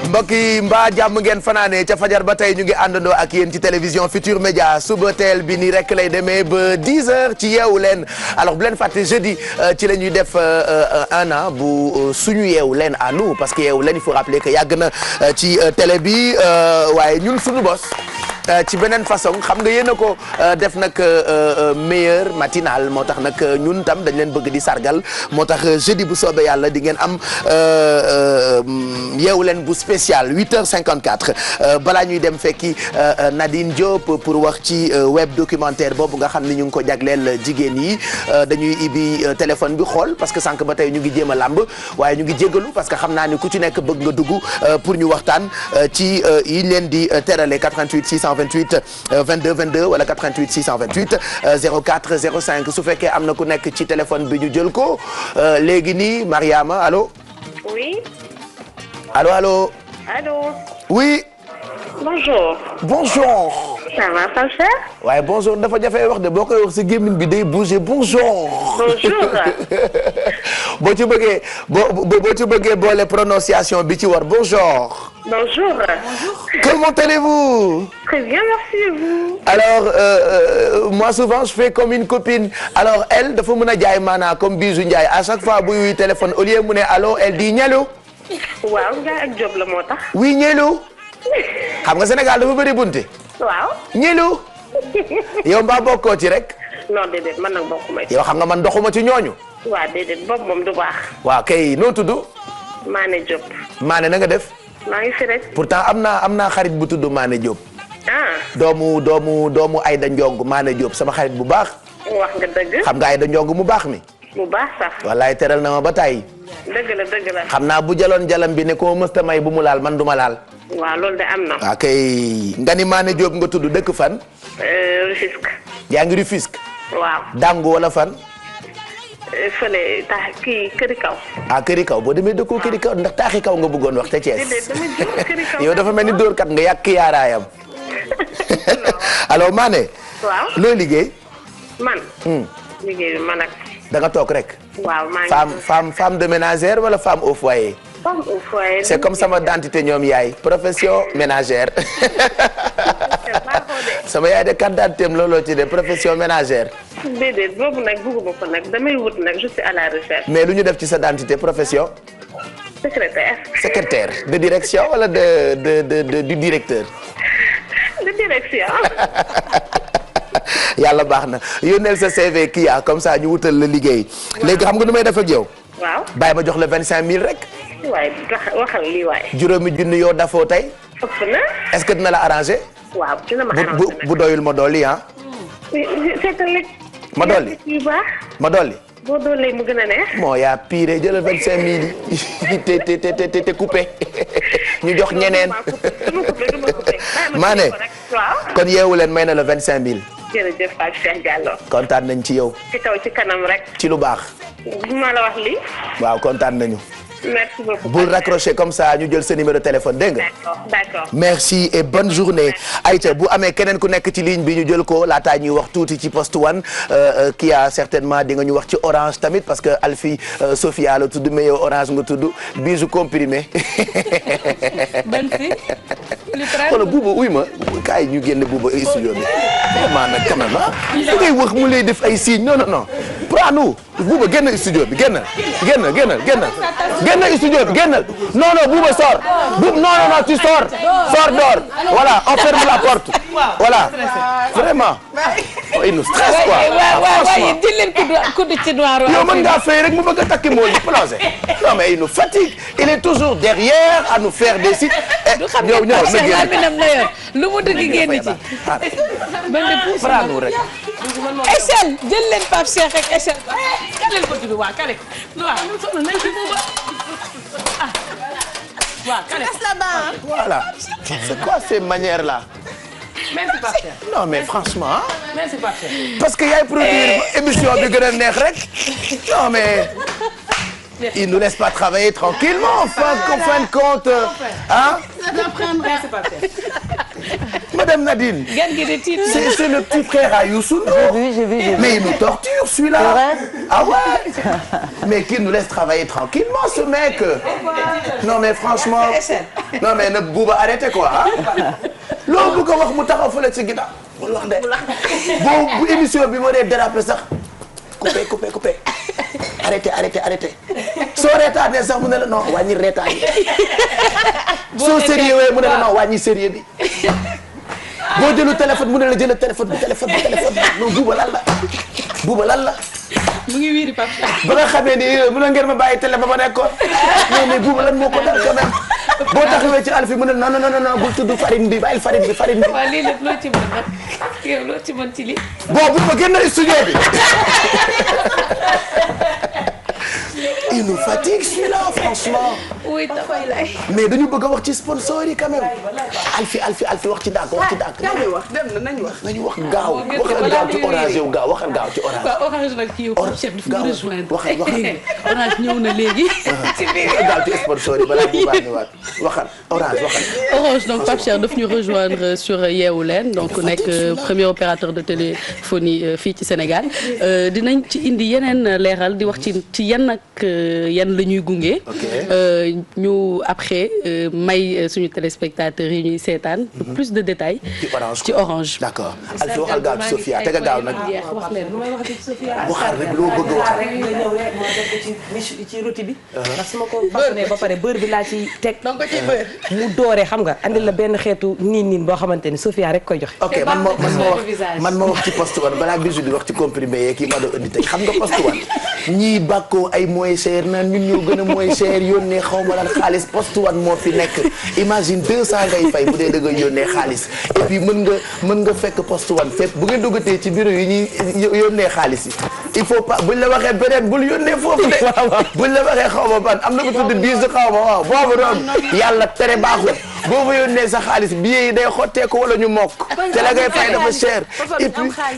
mbokk yi mbaa jàmm ngeen fanaane ca fajar ba tey ñu ngi àndandoo ak yéen ci télévision Futur Média suba teel bi nii rek lay demee ba 10 heures ci yeewu leen alors bu leen fàtte jeudi ci la ñuy def 1 an bu suñu yeewu leen à nous parce que yeewu leen il faut rappeler que yàgg na ci télé bi waaye ñun suñu bos ci beneen façon xam nga yéen a ko def nag meilleur matinal moo tax nag ñun tam dañ leen bëgg di sargal moo tax jeudi bu soobee yàlla di ngeen am yeewu leen bu spécial 8h54 balaa ñuy dem fekki Nadine Diop pour wax ci web documentaire boobu nga xam ni ñu ngi ko jagleel jigéen yi dañuy ibi téléphone bi xool parce que sànq ba tey ñu ngi jéem a làmb waaye ñu ngi jégalu parce que xam naa ni ku ci nekk bëgg nga dugg pour ñu waxtaan ci yi leen di terale 88 628 22 22 wala 88 628 04 05 su fekkee am na ku nekk ci téléphone bi ñu jël ko léegi nii Mariama allo. Oui. Allô, allô. Allô. Oui. Bonjour. Bonjour. Ça va, ça cher? waaye bonjour dafa jafe wax de boo koy wax si gémmiñ bi day bouger bonjour. Bonjour. boo ci bëggee boo ci bëggee boole prononciation bi ci war bonjour. Bonjour. Comment allez-vous? Très bien, merci et vous? Alors moi souvent je fais comme une copine alors elle dafa mën a jaay maanaa comme Bijou Ndiaye à chaque fois buy wuy téléphone au lieu mu ne allo elle dit ñelo. waaw Ndiaye ak Diop la moo tax. oui ñelo. xam nga Sénégal dafa bëri bunte. waaw. ñelo. yow mbaa bokkoo ci rek. non déedéet man nag bokkuma ci. yow xam nga man doxuma ci ñooñu. waaw déedéet boobu moom du baax. waaw kay noo tudd. Mané Diop. Mané na nga def. maa ngi fi rek. pourtant am naa xarit bu tudd Mané Diop. ah. doomu Ayda Ndiong Mané Diop sama xarit bu baax. wax nga dëgg. xam nga Ayda Ndiong mu baax mi. bu baax sax. wallaay teral na ma ba tàyyi. dëgg la. xam naa bu jaloon jalam bi ne ko mësta may bu mu laal man du ma laal. waaw loolu de am na. waaw kay nga ni Mané Diop nga tudd dëkk fan. Rufisque. yaa ngi Rufisque. waaw. Dangu wala fan. fële këri kaw. ah këri kaw boo demee dëkkoo këri kaw ndax taaxi kaw nga bëggoon wax te Thiès. déedéet dama jëm këri kaw. yow dafa mel ni dóorkat nga yàq yaaraayam. alors Mané. waaw looy liggéey. man. liggéey bi man ak. da nga toog rek. waaw maa ngi. femme de ménagère wala femme au foyer. femme au foyer. c'est comme sama identité ñoom yaay profession ménagère. sama yaay de carte d'identité am looloo ci de profession ménagère. déedéet boobu nag bëgguma ko nag damay wut nag je suis à la recherche. mais lu ñu def ci sa identité profession. secrétaire. secrétaire de direction wala du directeur. de direction. yàlla baax na yónneel sa CV kii comme ça ñu wutal la liggéey. léegi xam nga nu may def ak yow. waaw. bàyyi ma jox la 25000 rek. waaye waxal lii waaye. juróomi junni yoo dafoo tey. ëpp na. est-ce que dina la arranger. waaw dina ma arranger nag bu doyul ma dolli seetal rek. ma dolli yu baax. ma dolli. boo doolee mu gën a neex. moo yaa pire jëlal 25000 yi te coupé ñu jox ñeneen. Mané kon yeewu leen may na la 25000. jërëjëf Pape Cheikh Diallo. kontaan nañ ci yow. ci kaw ci kanam rek. ci lu baax. ma la wax lii. waaw kontaan nañu. merci beaucoup. bul raccrocher comme ça ñu jël sa numéro de téléphone dégg nga. d'accord. merci et bonne journée. Aïcha bu amee keneen ku nekk ci ligne bi ñu jël ko laataa ñuy wax tuuti ci poste one qui a certainement di nga ñu wax ci orange tamit parce que Alfie Sophia la tudd mais yow orange nga tudd bijou comprimé. ban fi. xoolal buuba uy ma kaay ñu génne buuba studio bi vraiment nag quand même ah. da ngay wax mu lay def ay signes non. prends-nous buuba génn studio bi génnal studio bi génnal non buuba sors non tu sors dehors voilà on ferme la porte voilà vraiment il nous stresse quoi. waaw jël leen kudd ci noir. yow mën ngaa fay rek mu bëgg a takki moo ñu plongé non mais il nous fatigue il est toujours derrière à nous faire des sites. ñëw na génn lu mu dëgg génn ci. ba nga pousse prends-nous rek. échelle jël leen Pape Cheikh ak échelle. kale ko ci bi waa kale ko waaw soxna nañ ci booba ah waaw kale ko voilà c'est quoi ces manières là. merci Pape Cheikh. non mais franchement. merci Pape Cheikh. parce que yaay produire émission bi gën a neex rek non mais. il nous laisse pas travailler tranquillement en fin de compte hein. merci Pape Cheikh. Madame Nadine. gan gi de tiit. C'est le petit frère à Youssou Ndour. J'ai vu. Mais il nous torture celui-là. C'est vrai? Ah ouais. Mais qu'il nous laisse travailler tranquillement ce mec. Non mais franchement. Non mais na Bouba arrêté quoi ah. Loo bëgg a wax mu taxaw fële ci ginnaaw. bul wax de. bu émission bi moo dee déraper sax. coupé. arrêté. soo reetaanee sax mu ne la non wàññi reetaan yi. soo sérieux mu ne la non wàññi sérieux bi. boo jëlu téléphone mu ne la jël téléphone bi non Bouba lan la. mu ngi wiiri Pape Cheikh. ba nga xamee ni mu ne ngeen ma bàyyi télé ba ma nekkoon non mais Bouba lan moo ko dal quand même boo taxawee ci Alfi mu ne non bul tudd farine bi bàyyil farine bi. waaw lii lépp loo ci mën nag yow loo ci mën ci lii. bon bu ma génn studio bi. il nous fatigue celui-là franchement. oui dafay lay. mais dañu bëgg a wax ci sponsor yi quand même. Alfi wax ci dàgg. nañu wax nañu wax gaaw. waxal gaaw ci orange yow gaaw waxal gaaw ci orange. waaw orange nag kii yow Pape Cheikh daf ñu rejoindre. waxal orange ñëw na léegi. ci biir gaaw ci sponsor yi balaa bu baax ñëwaat waxal orange. Orange donc Pape Cheikh daf ñu rejoindre sur Yeewu Leen donc nekk premier opérateur de téléphonie fii ci Sénégal dinañ ci indi yeneen leeral di wax ci yan ak yan la ñuy gunge. ñu après may suñu téléspectateurs yi ñuy seetaan. plus de détails. ci Orange. d'accord Alfi waxal gaaw ci Sophia te nga gaaw nag. wax leen lu may wax ci Sophia. waxal rek loo bëgg a wax. rek nga ñëw rek moo def ko ci rôti bi. ndax su ma ko façonné ba pare beurre bi laa ci teg. donc ci beurre. mu dooree xam nga andil la benn xeetu niin boo xamante ni Sophia rek koy joxe. ok man ma wax ci poste one balaa bisu di wax ci comprimé yeeg yi ma doon indi tey xam nga poste one ñii bàkkoo ay moins cher naan ñun ñoo gën a moins cher yónnee xaw ma lan xaalis poste one moo fi nekk imagine 200 ngay fay bu dee da ngay yónnee xaalis et puis mën nga fekk poste one fépp bu ngeen duggatee ci bureau yi ñuy yónnee xaalis yi il faut pas buñ la waxee beneen bul yónnee foofu de buñ la waxee xaw ma ban am na ko tudd biis xaw ma waaw boobu doon yàlla tere baaxul boo fa yónnee sa xaalis billet yi day xottee ko wala ñu mokk te la ngay fay dafa cher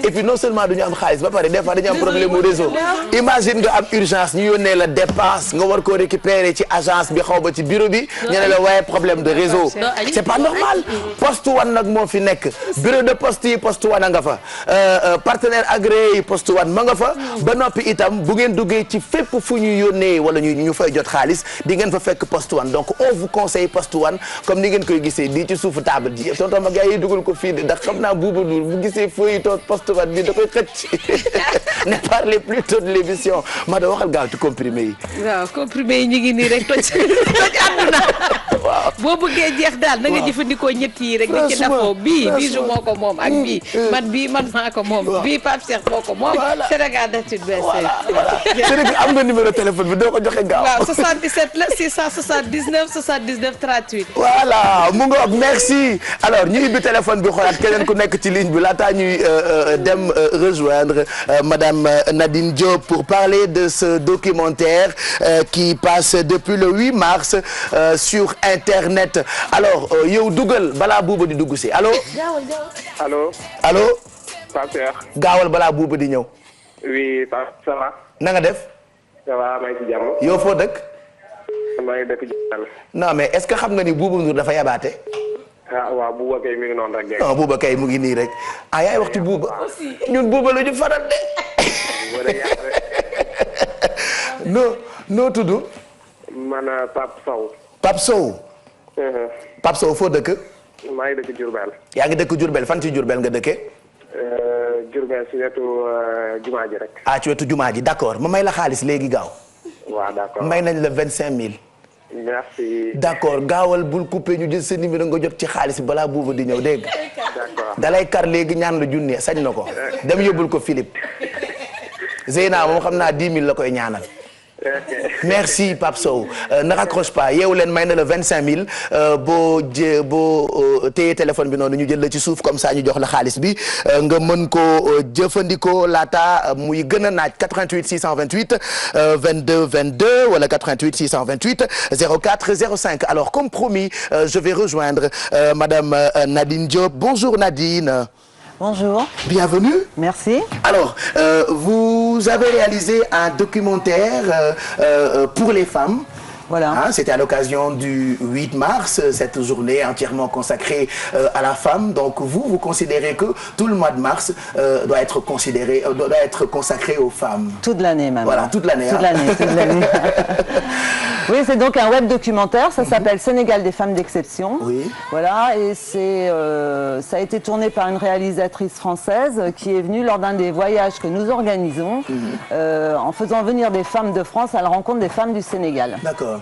et puis non seulement duñu am xaalis ba pare des fois dañu am problème au réseau imagine nga am urgence ñu yónnee la dépense nga war koo récupérer ci agence bi xaw ba ci bureau bi ñu ne la waaye problème de réseau c'est pas normal poste one nag moo fi nekk bureau de poste yi poste one a nga fa partenaire agréé yi poste one ma nga fa ba noppi itam bu ngeen duggee ci fépp fu ñuy yónnee wala ñu fay jot xaalis di ngeen fa fekk poste one donc on vous conseille poste one comme ni ngeen koy gisee di ci suufu table ji tonton ma gars yi dugal ko fii de ndax xam naa Bouba Ndour bu gisee feuille toog poste one bi da koy xëcc ne parlez plutôt de l'émission ma da waxal gaaw ci comprimé yi waaw comprimé yi ñu ngi nii rek toj àdduna waaw boo bëggee jeex daal na nga jëfandikoo ñett yi rek di ci dafoo bii Bijou moo ko moom ak bii man maa ko moom bii Pape Cheikh moo ko moom Sénégal d'actu voilà Sénégal am nga numéro téléphone bi doo ko joxe gaaw waaw 77 la 679 79 38 voilà mu ngoog merci alors ñu ubbi téléphone bi xoolaat keneen ku nekk ci ligne bi laataa ñuy dem rejoindre madame Nadine Diop pour parler de ce documentaire qui passe depuis le 8 mars sur internet alors yow dugal balaa Bouba di dugg si allo. allo. Pape Cheikh. gaawal balaa Bouba di ñëw. oui Pape ça va. na nga def. ça va maa ngi ci jàmm. yow foo dëkk. maa ngi dëkk Diourbel. non mais est-ce que xam nga ni Bouba Ndour dafa yabaate. ah waaw Bouba kay mi ngi noonu rek. non Bouba kay mu ngi nii rek ah yaay wax ci Bouba ñun Bouba la ñu faral de. noo tudd. man Pape Sow. Pape Sow. Pape Sow foo dëkk. maa ngi dëkk Diourbel. yaa ngi dëkk Diourbel fan ci Diourbel nga dëkkee. Diourbel si wetu jumaa ji rek. ah ci wetu jumaa ji d'accord ma may la xaalis léegi gaaw. waaw d'accord may nañ la 25000. merci. d'accord gaawal bul coupé ñu jël sa numéro nga jot ci xaalis balaa Bouba di ñëw dégg. d'accord dalay kar léegi ñaan la junni sañ na ko. dem yóbbul ko Philippe. Zeyna moom xam naa 10 000 la koy ñaanal. merci Pape Sow ne raccroche pas yeewu leen may na la 25000 boo téye téléphone bi noonu ñu jël la ci suuf comme ça ñu jox la xaalis bi nga mën ko jëfandikoo laata muy gën a naaj 88 628 22 22 wala 88 628 04 05 alors comme promis je vais rejoindre madame Nadine Diop. Bonjour Nadine. Bonjour. Bienvenue. Merci. Alors, vous avez réalisé un documentaire pour les femmes Voilà. Hein, c'était à l'occasion du 8 mars, cette journée entièrement consacrée à la femme. Donc vous considérez que tout le mois de mars doit être consacré aux femmes. Toute l'année même. Voilà, toute l'année. Toute l'année, toute l'année. Oui, c'est donc un web documentaire, ça s'appelle Sénégal des femmes d'exception. Oui. Voilà, et ça a été tourné par une réalisatrice française qui est venue lors d'un des voyages que nous organisons, en faisant venir des femmes de France à la rencontre des femmes du Sénégal. D'accord.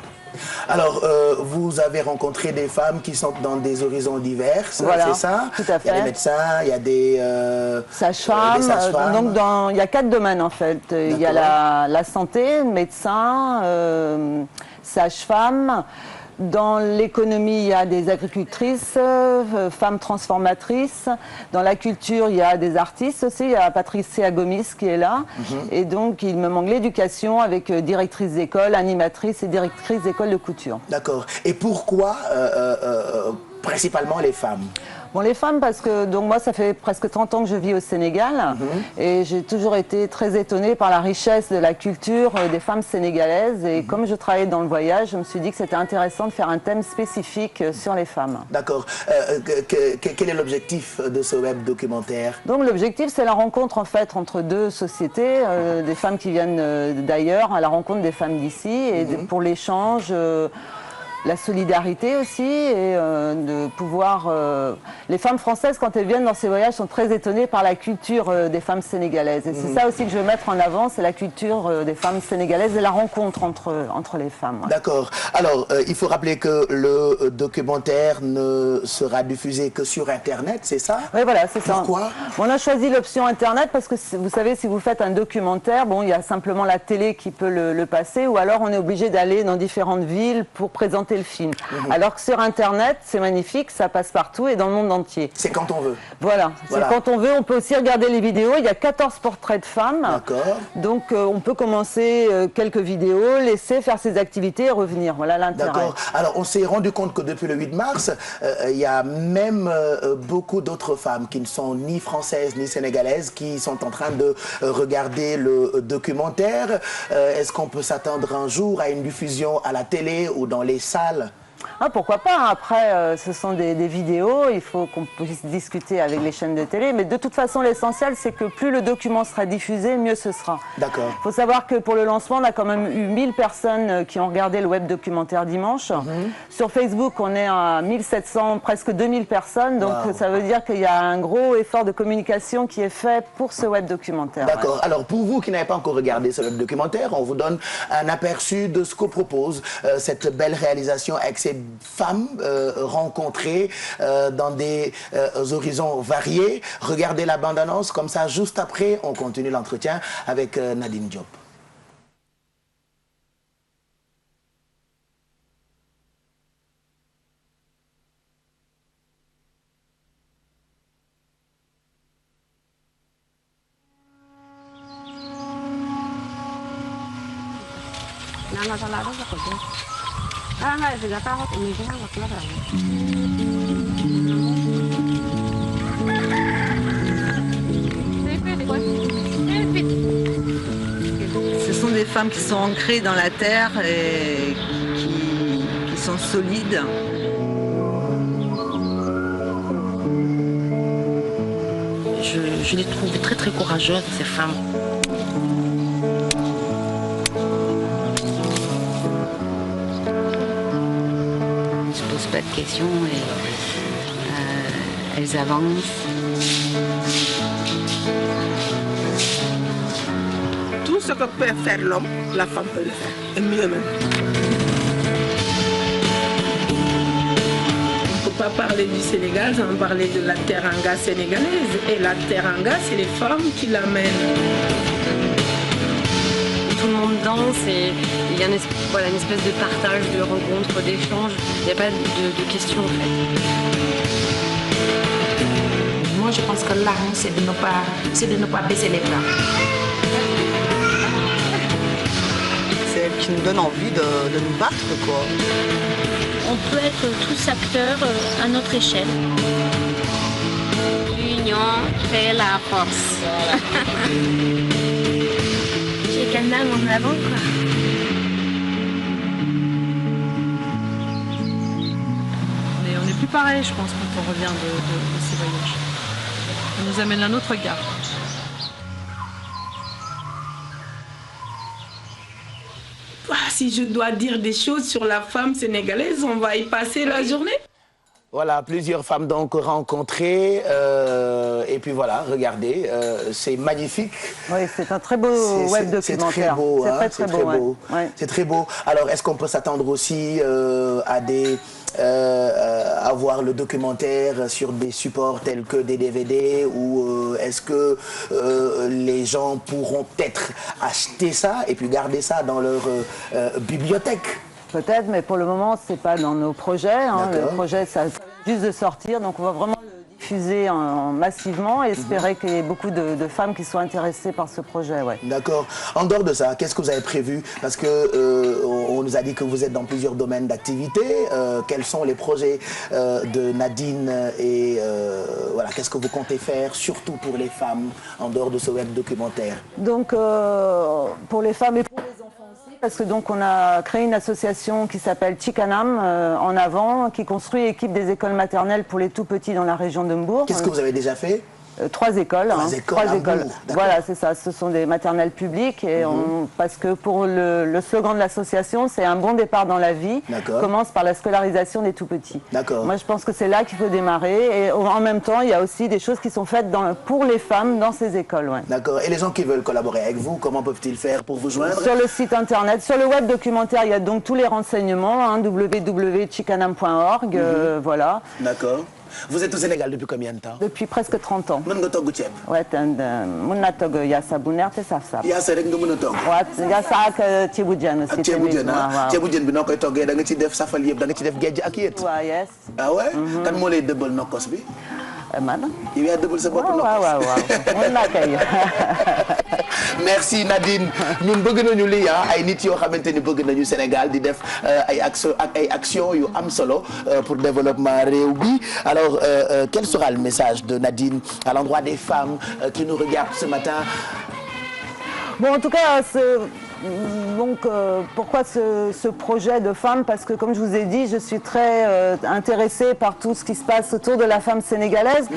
Alors, vous avez rencontré des femmes qui sont dans des horizons divers, voilà, c'est ça? Tout à fait. Il y a des médecins, il y a des sages-femmes. Donc, il y a 4 domaines en fait. Il y a la santé, médecins, sages-femmes. Dans l'économie, il y a des agricultrices, femmes transformatrices. Dans la culture, il y a des artistes aussi. Il y a Patricia Gomis qui est là. Et donc, il me manque l'éducation avec directrice d'école, animatrice et directrice d'école de couture. D'accord. Et pourquoi principalement les femmes? Bon, les femmes, parce que donc moi, ça fait presque 30 ans que je vis au Sénégal et j'ai toujours été très étonnée par la richesse de la culture des femmes sénégalaises. Et comme je travaillais dans le voyage, je me suis dit que c'était intéressant de faire un thème spécifique sur les femmes. D'accord. Quel est l'objectif de ce web documentaire? Donc l'objectif, c'est la rencontre en fait entre deux sociétés, des femmes qui viennent d'ailleurs à la rencontre des femmes d'ici et pour l'échange. La solidarité aussi et de pouvoir... Les femmes françaises, quand elles viennent dans ces voyages, sont très étonnées par la culture des femmes sénégalaises. Et c'est ça aussi que je veux mettre en avant, c'est la culture des femmes sénégalaises et la rencontre entre les femmes. Ouais. D'accord. Alors, il faut rappeler que le documentaire ne sera diffusé que sur Internet, c'est ça? Oui, voilà, c'est ça. Pourquoi? On a choisi l'option Internet parce que, vous savez, si vous faites un documentaire, bon, il y a simplement la télé qui peut le passer ou alors on est obligé d'aller dans différentes villes pour présenter le film. Alors que sur Internet, c'est magnifique, ça passe partout et dans le monde entier. C'est quand on veut. Voilà, c'est quand on veut. On peut aussi regarder les vidéos. Il y a 14 portraits de femmes. D'accord. Donc on peut commencer quelques vidéos, laisser faire ses activités et revenir. Voilà l'intérêt. D'accord. Alors on s'est rendu compte que depuis le 8 mars, il y a même beaucoup d'autres femmes qui ne sont ni françaises ni sénégalaises qui sont en train de regarder le documentaire. Est-ce qu'on peut s'attendre un jour à une diffusion à la télé ou dans les salles? Ah, pourquoi pas. Après, ce sont des vidéos, il faut qu'on puisse discuter avec les chaînes de télé. Mais de toute façon, l'essentiel, c'est que plus le document sera diffusé, mieux ce sera. D'accord. Il faut savoir que pour le lancement, on a quand même eu 1000 personnes qui ont regardé le web documentaire dimanche. Sur Facebook, on est à 1700, presque 2000 personnes. Donc ça veut dire qu'il y a un gros effort de communication qui est fait pour ce web documentaire. D'accord. Ouais. Alors pour vous qui n'avez pas encore regardé ce web documentaire, on vous donne un aperçu de ce que propose cette belle réalisation avec ces femmes rencontrées dans des horizons variés. Regardez la bande-annonce, comme ça, juste après, on continue l'entretien avec Nadine Diop. Ce sont des femmes qui sont ancrées dans la terre et qui sont solides. Je les trouve très très courageuses, ces femmes. Pas de questions et elles avancent. Tout ce que peut faire l'homme, la femme peut le faire, et mieux même. On ne peut pas parler du Sénégal sans parler de la teranga sénégalaise. Et la teranga, c'est les femmes qui l'amènent. Tout le monde danse et il y a une espèce de partage, de rencontre, d'échange. Il n'y a pas de questions en fait. Moi je pense que l'art, c'est de ne pas baisser les bras. C'est elle qui nous donne envie de nous battre, quoi. On peut être tous acteurs à notre échelle. L'union fait la force. J'ai qu'un âme en avant, quoi. plus pareil, je pense, quand on revient de ces voyages. Ça nous amène un autre regard. Si je dois dire des choses sur la femme sénégalaise, on va y passer la journée. Voilà, plusieurs femmes donc rencontrées et puis voilà, regardez, c'est magnifique. Oui, c'est un très beau web documentaire. C'est très beau, c'est hein, très beau. Ouais. C'est très beau. Alors, est-ce qu'on peut s'attendre aussi à voir le documentaire sur des supports tels que des DVD ou est-ce que les gens pourront peut-être acheter ça et puis garder ça dans leur bibliothèque? Peut-être, mais pour le moment, c'est pas dans nos projets. Hein. Le projet, ça vient juste de sortir, donc on va vraiment le diffuser massivement et espérer qu'il y ait beaucoup de femmes qui soient intéressées par ce projet. Ouais. D'accord. En dehors de ça, qu'est-ce que vous avez prévu? Parce que on nous a dit que vous êtes dans plusieurs domaines d'activité. Quels sont les projets de Nadine et voilà, qu'est-ce que vous comptez faire, surtout pour les femmes, en dehors de ce web documentaire? Donc, pour les femmes et pour les enfants. Parce que donc on a créé une association qui s'appelle Chicanam en avant, qui construit et équipe des écoles maternelles pour les tout petits dans la région de Mbourg. Qu'est-ce que vous avez déjà fait? 3 écoles. Trois écoles. Voilà, c'est ça. Ce sont des maternelles publiques et parce que pour le slogan de l'association, c'est un bon départ dans la vie. Commence par la scolarisation des tout petits. Moi, je pense que c'est là qu'il faut démarrer et en même temps, il y a aussi des choses qui sont faites pour les femmes dans ces écoles. Ouais. D'accord. Et les gens qui veulent collaborer avec vous, comment peuvent-ils faire pour vous joindre? Sur le site internet, sur le web documentaire, il y a donc tous les renseignements, www.chicanam.org. Voilà. D'accord. Vous êtes au Sénégal depuis combien de temps? Depuis presque 30 ans. Mën nga togg ceeb? Ouais, mën naa togg yaasa bu neex te saf-saf. Yaasa rek nga mën a togg? Waaw, yaasa ak ceebu jën aussi. Ak ceebu jën ah? Ceebu jën bi noo koy toggee da nga ci def safal yëpp, da nga ci def géej ak yët? Waaw, yes. Ah ouais? Kan moo lay dëbbal nokkos bi? Man. Yow yaa dëbbal sa bopp nokkos? Waaw. Mën naa kay. Merci Nadine. Ñun bëgg nañu lii ay nit yoo xamante ni bëgg nañu Sénégal di def ay action yu am solo pour développement réew bi. Alors quel sera le message de Nadine à l'endroit des femmes qui nous regardent ce matin? Bon, en tout cas, pourquoi ce projet de femmes? Parce que, comme je vous ai dit, je suis très intéressée par tout ce qui se passe autour de la femme sénégalaise.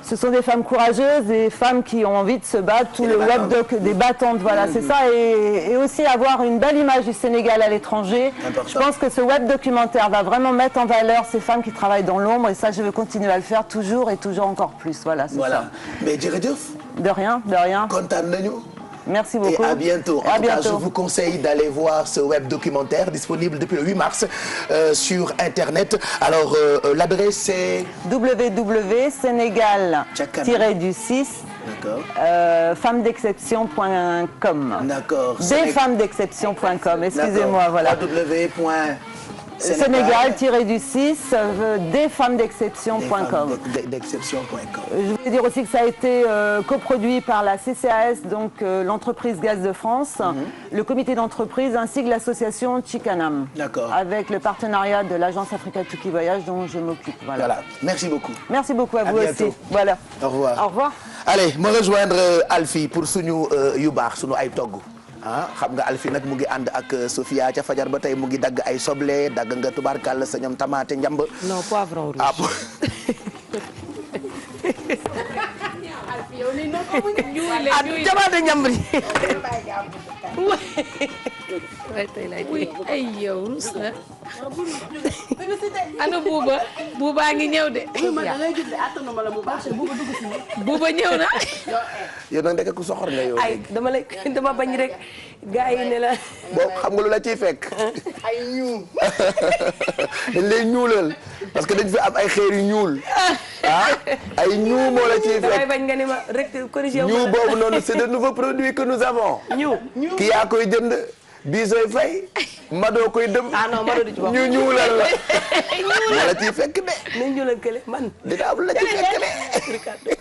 Ce sont des femmes courageuses, des femmes qui ont envie de se battre, tout le web doc, des battantes, voilà, c'est ça. Et aussi avoir une belle image du Sénégal à l'étranger. Je pense que ce web documentaire va vraiment mettre en valeur ces femmes qui travaillent dans l'ombre. Et ça, je vais continuer à le faire toujours et toujours encore plus. Voilà, c'est ça. Mais jërëjëf. De rien, de rien. Kontaan nañu. Merci beaucoup. Et à bientôt. En tout cas, je vous conseille d'aller voir ce web documentaire disponible depuis le 8 mars sur Internet. Alors, l'adresse c'est www.senegal-6 femmesdexception.com. D'accord. Desfemmesdexception.com. Excusez-moi, voilà. Sénégal-6 desfemmesdexception.com. Je voulais dire aussi que ça a été coproduit par la CCAS, donc l'entreprise Gaz de France, le comité d'entreprise ainsi que l'association Chicanam. D'accord. Avec le partenariat de l'agence Africa Tuki Voyage dont je m'occupe. Voilà. Merci beaucoup. Merci beaucoup à vous aussi. Voilà. Au revoir. Au revoir. Allez, me rejoindre Alfie pour suñu yu baax suñu ay togg. Xam nga Alfi nag mu ngi ànd ak Sofia ca fajar ba tey mu ngi dagg ay soble dagg nga tubaarkàlla sa ñoom tamaate njamb. Non, poivron rouge. Tamaate njamb yi. ay yow rus na. ana buuba ngi ñëw de. buuba ñëw na. yow nag ndeke ku soxor nga yow. ay dama bañ rek gars yi ne la. bon xam nga lu la ciy fekk. ay ñuul. dañ lay ñuulal parce que dañ fi am ay xeer yu ñuul. ay ñuul moo la ciy fekk. damay bañ nga ni ma rek corrigé. ñuul boobu noonu c'est de nouveaux produits que nous avons. ñuul ki yaa koy jënd. Bisoy Faye Mado koy dem. Non Mado du ci bokk. ñu ñuulal la. moo la ciy fekk de. nañ ñuulal kële man. dina am la ci fekk de.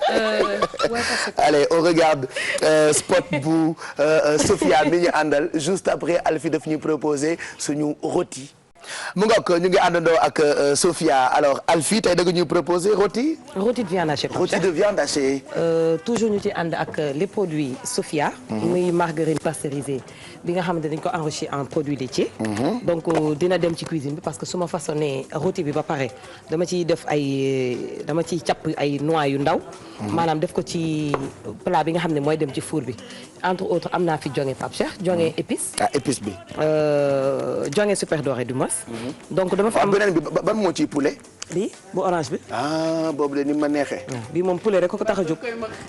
Allez, on regarde spot bu Sofia mi ñu àndal juste après Alfie daf ñu proposer suñu rôti. mu ngoog ñu ngi àndandoo ak Sofia alors Alfie tey da nga ñuy proposer rôti. rôti de viande hachée. rôti de viande hachée. toujours ñu ci ànd ak les produits Sofia. muy margarine pasteurisée bi nga xamante dañ ko enrichi en produits laitiers. donc dina dem ci cuisine bi parce que su ma façonné rôti bi ba pare dama ciy capp ay noix yu ndaw. maanaam def ko ci plat bi nga xam ne mooy dem ci four bi entre autres am naa fi jonge Pape Cheikh jonge épice. épice bi. jonge super doré du mos. donc dama fi am beneen bi ban moo ciy poulet. lii bu orange bi. boobu de ni ma neexee. bii moom poulet rek ko tax a jóg.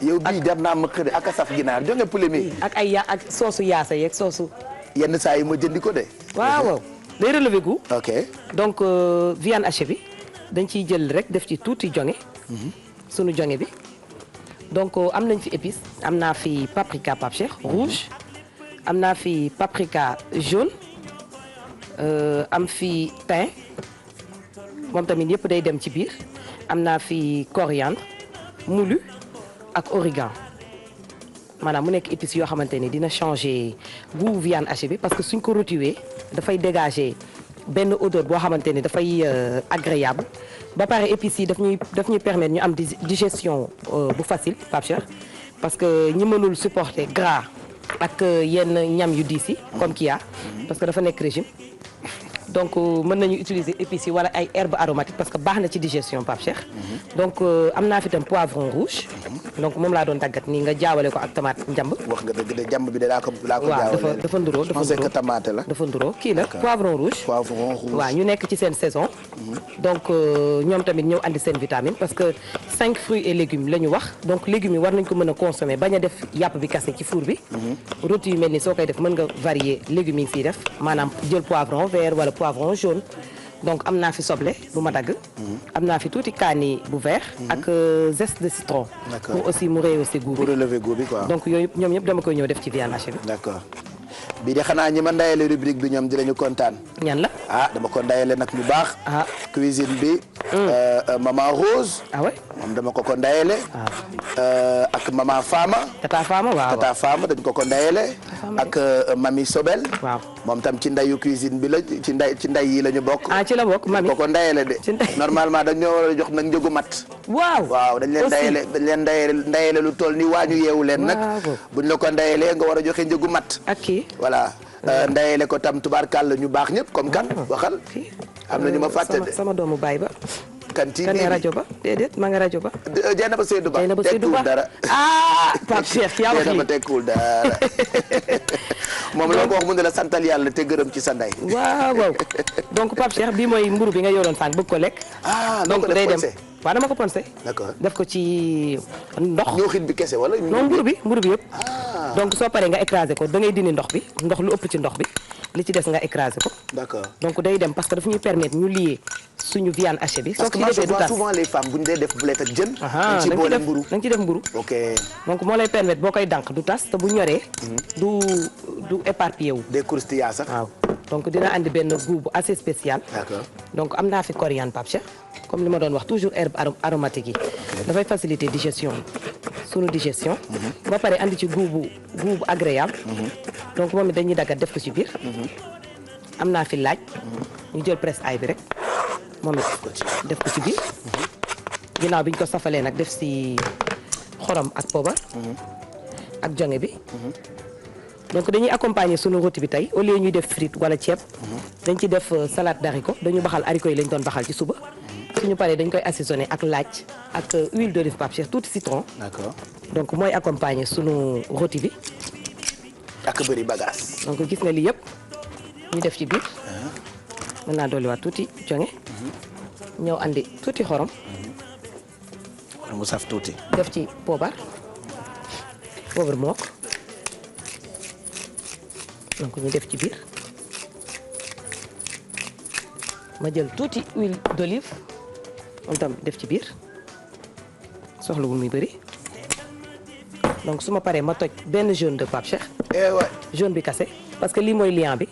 yow bii jar naa ma xëy ak a saf ginaar jonge poulet mi. ak soosu yaasa yeeg soosu. yenn saa yi ma jëndi ko de. waaw day relever goût. ok donc viande hachée bi dañ ciy jël rek def ci tuuti jonge. sunu jonge bi donc am nañ fi épice am naa fi paprika Pape Cheikh rouge am naa fi paprika jaune am fi thym moom tamit yëpp day dem ci biir am naa fi coriandre moulu ak origan maanaam mu nekk épices yoo xamante ni dina changer goût viande hachée bi parce que suñ ko rôtiwee dafay dégager benn odeur boo xamante ni dafay agréable ba pare épices yi daf ñuy permettre ñu am digestion bu facile Pape Cheikh parce que ñi mënul supporter gras ak yenn ñam yu diis yi comme Kia parce que dafa nekk régime donc mën nañu utiliser épices yi wala ay herbes aromatiques parce que baax na ci digestion Pape Cheikh donc am naa fi tam poivron rouge donc moom laa doon tàggat nii nga jaawale ko ak tomate njamb. wax nga dëgg de njamb bi de laa ko jaawale. waaw dafa nduroo tomate la. dafa nduroo kii la poivron rouge. waaw ñu nekk ci seen saison. donc ñoom tamit ñëw andi seen vitamine parce que 5 fruits et légumes la ñu wax donc légumes yi war nañ ko mën a consommer bañ a def yàpp bi kase ci four bi. rôti yu mel ni soo koy def mën nga varier légumes yi siy def maanaam jël poivron vert wala poivron jaune. donc am naa fi soble bu ma dagg. am naa fi tuuti kaani bu vert. ak zeste de citron. pour aussi mu rehausser goût bi. pour relever goût bi quoi. donc yooyu ñoom ñëpp dama koy ñëw def ci viande hachée bi. d'accord bii de xanaa ñi ma ndayale rubrique bi ñoom dinañu kontaan. ñan la. dama ko ndayale nag ñu baax. cuisine bi. maman Rose. ouais. moom dama ko ndayale. ak maman Fama. tata Fama waaw tata Fama dañ ko ndayale. ak mami Sobel. waaw moom tam ci ndayu cuisine bi la ci nday yi la ñu bokk. ci la bokk mami ko ndayale de. normalement dañ ñoo war a jox nag njëgu mat. waaw dañ leen ndayale lu toll ni waañu yeewu leen nag. buñ la ko ndayalee nga war a joxe njëgu mat. ok voilà ndayale ko tam tubaarkàlla ñu baax ñëpp comme kan waxal. am na ñu ma fàtte de sama doomu baay ba. kan ci nga rajo ba déedéet ma nga rajo ba. Dieynaba Seydou Ba tekkuwul dara. Pape Cheikh yaa wax Dieynaba tekkuwul dara moom la ko wax mu ne la santal yàlla te gërëm ci sa ndey. waaw donc Pape Cheikh bii mooy mburu bi nga yoroon sànq bëgg ko lekk. donc day dem waaw dama ko ponse. d'accord def ko ci ndox. ñooxit bi kese wala. non mburu bi yëpp. donc soo paree nga écraser ko da ngay dindi ndox bi ndox lu ëpp ci ndox bi li ci des nga écraser ko. d'accord donc day dem parce que daf ñuy permettre ñu lier suñu viande hachée bi. parce que moi je vois souvent les femmes bu ñu dee def boulet ak jën. dañ ci boole mburu dañ ci def mburu. ok donc moo lay permettre boo koy dànk du tas te bu ñoree. du éparpillé wu. des croustillards sax. waaw donc dina andi benn goût bu assez spécial. d'accord donc am naa fi coriandre Pape Cheikh comme li ma doon wax toujours herbe aromatique yi. dafay faciliter digestion sunu digestion. ba pare andi ci goût bu agréable. donc moom it dañuy daggat def ko ci biir. am naa fi laaj. ñu jël presse ail bi rek moom it def ko ci biir. ginnaaw bi ñu ko safalee nag def si xorom ak poobar. ak jonge bi. donc dañuy accompagner sunu rôti bi tey au lieu ñuy def frite wala ceeb. dañ ci def salade d'haricot dañu baxal haricot yi lañ doon baxal ci suba. suñu paree dañ koy assaisonner ak laaj ak huile d'olive Pape Cheikh tuuti citron. d'accord donc mooy accompagner sunu rôti bi. ak bëri bagage. donc gis nga lii yëpp ñu def ci biir. mën naa dolliwaat tuuti jonge. ñëw andi tuuti xorom. mu saf tuuti. def ci poobar mook donc ñu def ci biir ma jël tuuti huile d'olive moom tam def ci biir soxlawul muy bëri donc su ma paree ma toj benn jaune de Pape Cheikh. jaune bi kase parce que lii mooy liant bi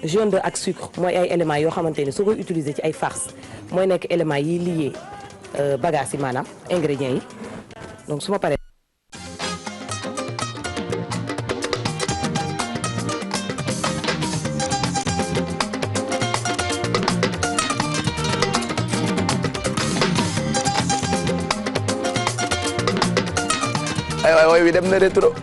jaune de ak sucre mooy ay éléments yoo xamante ni soo koy utiliser ci ay farce mooy nekk éléments yi lié bagages yi maanaam ingrédients yi donc su ma paree. aywa woy wi dem na rétro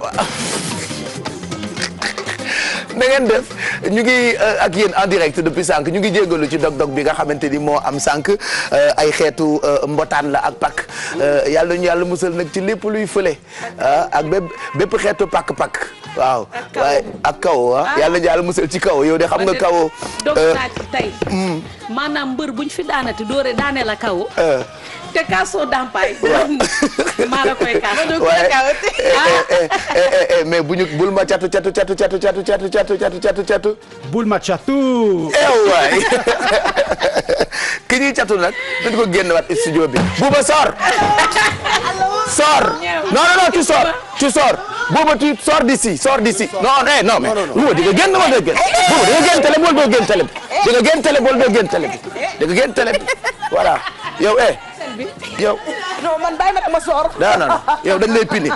na ngeen def ñu ngi ak yéen en direct depuis sànq ñu ngi jégalu ci dog-dog bi nga xamante ni moo am sànq ay xeetu mbotaan la ak pak yàlla ñu yàlla musal nag ci lépp luy fële ak bépp xeetu pak-pak waaw waaye ak kaw yàlla ñu yàlla musal ci kaw yow de xam nga kaw. dog naa ci tey maanaam mbër buñ fi daanati doore daane la kaw. te kaasoo dampaay. maa la koy kaas. mais bu ñu bul ma catu. bul ma catu. waay ki ñuy catu nag dañu ko génn waat studio bi. Bouba sors. non tu sors. Bouba tu sors d'ici. non mais Bouba di nga génn ma dëgg. Bouba di nga génn télé bool doo génn télé bi. di nga génn télé bool doo génn télé bi. di nga génn télé bi voilà yow yow. non man bàyyi ma dama soor. non yow dañ lay pini.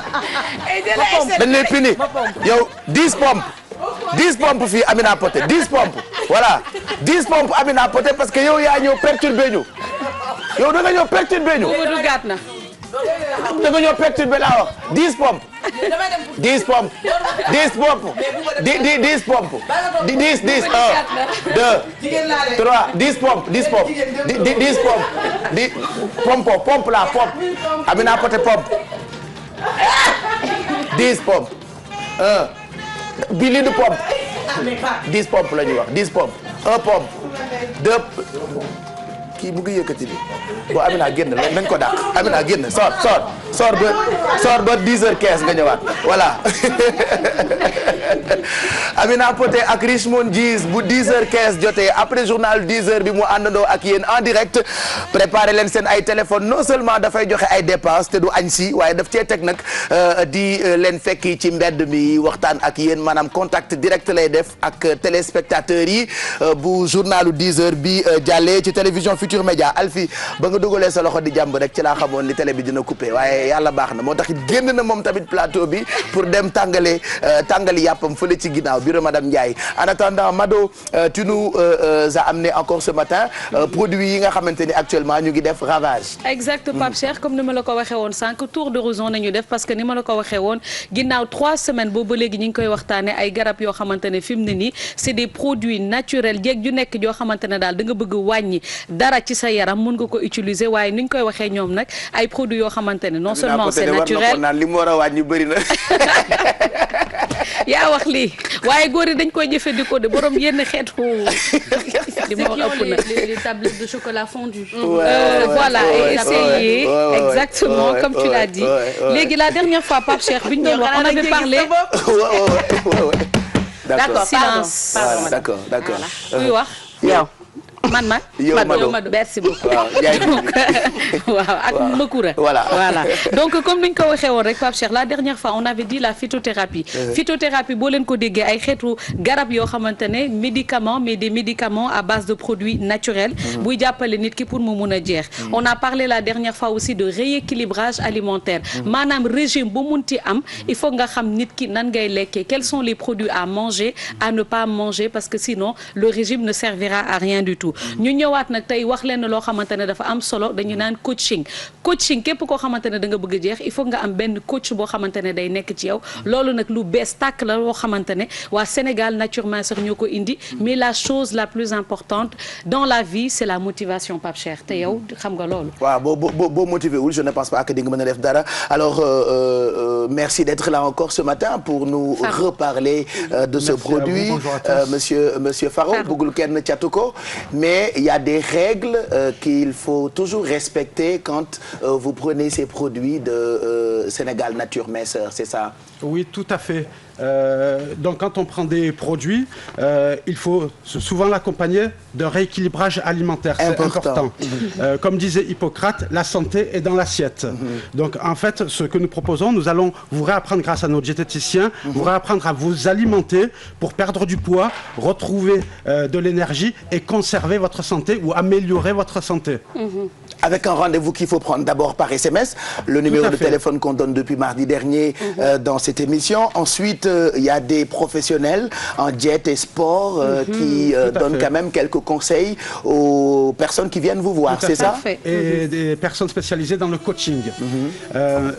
yow 10 pompes fii Amina Poté 10 pompes voilà 10 pompes Amina Poté parce que yow yaa ñëw perturbé ñu yow da nga ñëw perturbé ñu. Bouba du gàtt na. da nga ñëw perturbé laa wax 10 pompes. 10 pompes 10 pompes 10 pompes 10 1 2 3 10 pompes 10 pompes 10 pompes pompe la pompe Amina Poté pompe 10 pompes 1 bi lii du pompe 10 pompes la ñuy wax 10 pompes 1 pompe 2 kii mu ngi yëkkati bi bon Amina génn nañ ko dàq Amina génn sors ba 10h15 nga ñëwaat voilà Amina Poté ak Richmond Gis bu 10h15 jotee après journal 10h bi mu àndandoo ak yéen en direct préparé leen seen ay téléphone non seulement dafay joxe ay dépenses te du añ si waaye daf cee teg nag di leen fekki ci mbedd mi waxtaan ak yéen maanaam contact direct lay def ak téléspectateurs yi bu journalu 10h bi jàllee ci télévision Futur Média Alfi ba nga dugalee sa loxo di jàmb rek ci laa xamoon ni télé bi dina coupé waaye yàlla baax na moo tax génn na moom tamit plateau bi pour dem tàngali yàppam fële ci ginnaaw bureau madame Ndiaye en attendant Mado tu nous as amené encore ce matin produits yi nga xamante ni actuellement ñu ngi def ravage. exact Pape Cheikh comme ni ma la ko waxee woon sànq tour d'horizon nañu def parce que ni ma la ko waxee woon ginnaaw 3 semaines boobu ba léegi ñu ngi koy waxtaanee ay garab yoo xamante ne fi mu ne nii c'est des produits naturels jéeg ju nekk joo xamante ne daal da nga bëgg wàññi dara ci sa yaram mun nga ko utiliser waaye ni ñu koy waxee ñoom nag ay produits yoo xamante ne non seulement c'est naturel naan li mu war a wàññi bëri na. yaa wax lii waaye góor yi dañ koy jëfandikoo de borom yenn xeetu li ma wax ëpp na les tablettes de chocolat fondu. voilà et essayer exactement comme tu l'as dit léegi la dernière fois Pape Cheikh bi ñu doon wax on avait parlé. d'accord silence. d'accord kuy wax yow. man yow Mado merci beaucoup waaw ak Makura voilà donc comme ni ñu ko waxee woon rek Pape Cheikh la dernière fois on avait dit la phytothérapie phytothérapie boo leen ko déggee ay xeetu garab yoo xamante ne médicaments mais des médicaments à base de produits naturels buy jàppale nit ki pour mu mun a jeex on a parlé la dernière fois aussi de rééquilibrage alimentaire maanaam régime bu munti am il faut nga xam nit ki nan ngay lekkee quels sont les produits à manger à ne pas manger parce que sinon le régime ne servira à rien du tout ñu ñëwaat nag tey wax leen loo xamante ne dafa am solo dañu naan coaching képp koo xamante ne da nga bëgg a jeex il faut nga am benn coach boo xamante ne day nekk ci yow loolu nag lu bees tàkk la loo xamante ne waa Sénégal naturellement sax ñoo ko indi mais la chose la plus importante dans la vie c'est la motivation Pape Cheikh te yow xam nga loolu. waaw boo motivé wul je ne pense pas que di nga mën a def dara alors merci d'être là encore ce matin pour nous reparler de ce produit monsieur Faro bëggul kenn catu ko mais il y a des règles qu'il faut toujours respecter quand vous prenez ces produits de Sénégal Nature Minceur, c'est ça? Oui, tout à fait. Donc quand on prend des produits, il faut souvent l'accompagner d'un rééquilibrage alimentaire. C'est important. Comme disait Hippocrate, la santé est dans l'assiette. Donc en fait, ce que nous proposons, nous allons vous réapprendre grâce à nos diététiciens, vous réapprendre à vous alimenter pour perdre du poids, retrouver de l'énergie et conserver votre santé ou améliorer votre santé. Avec un rendez-vous qu'il faut prendre d'abord par SMS, le numéro de téléphone qu'on donne depuis mardi dernier dans cette émission. Ensuite, il y a des professionnels en diète et sport qui donnent quand même quelques conseils aux personnes qui viennent vous voir, c'est ça? Et des personnes spécialisées dans le coaching.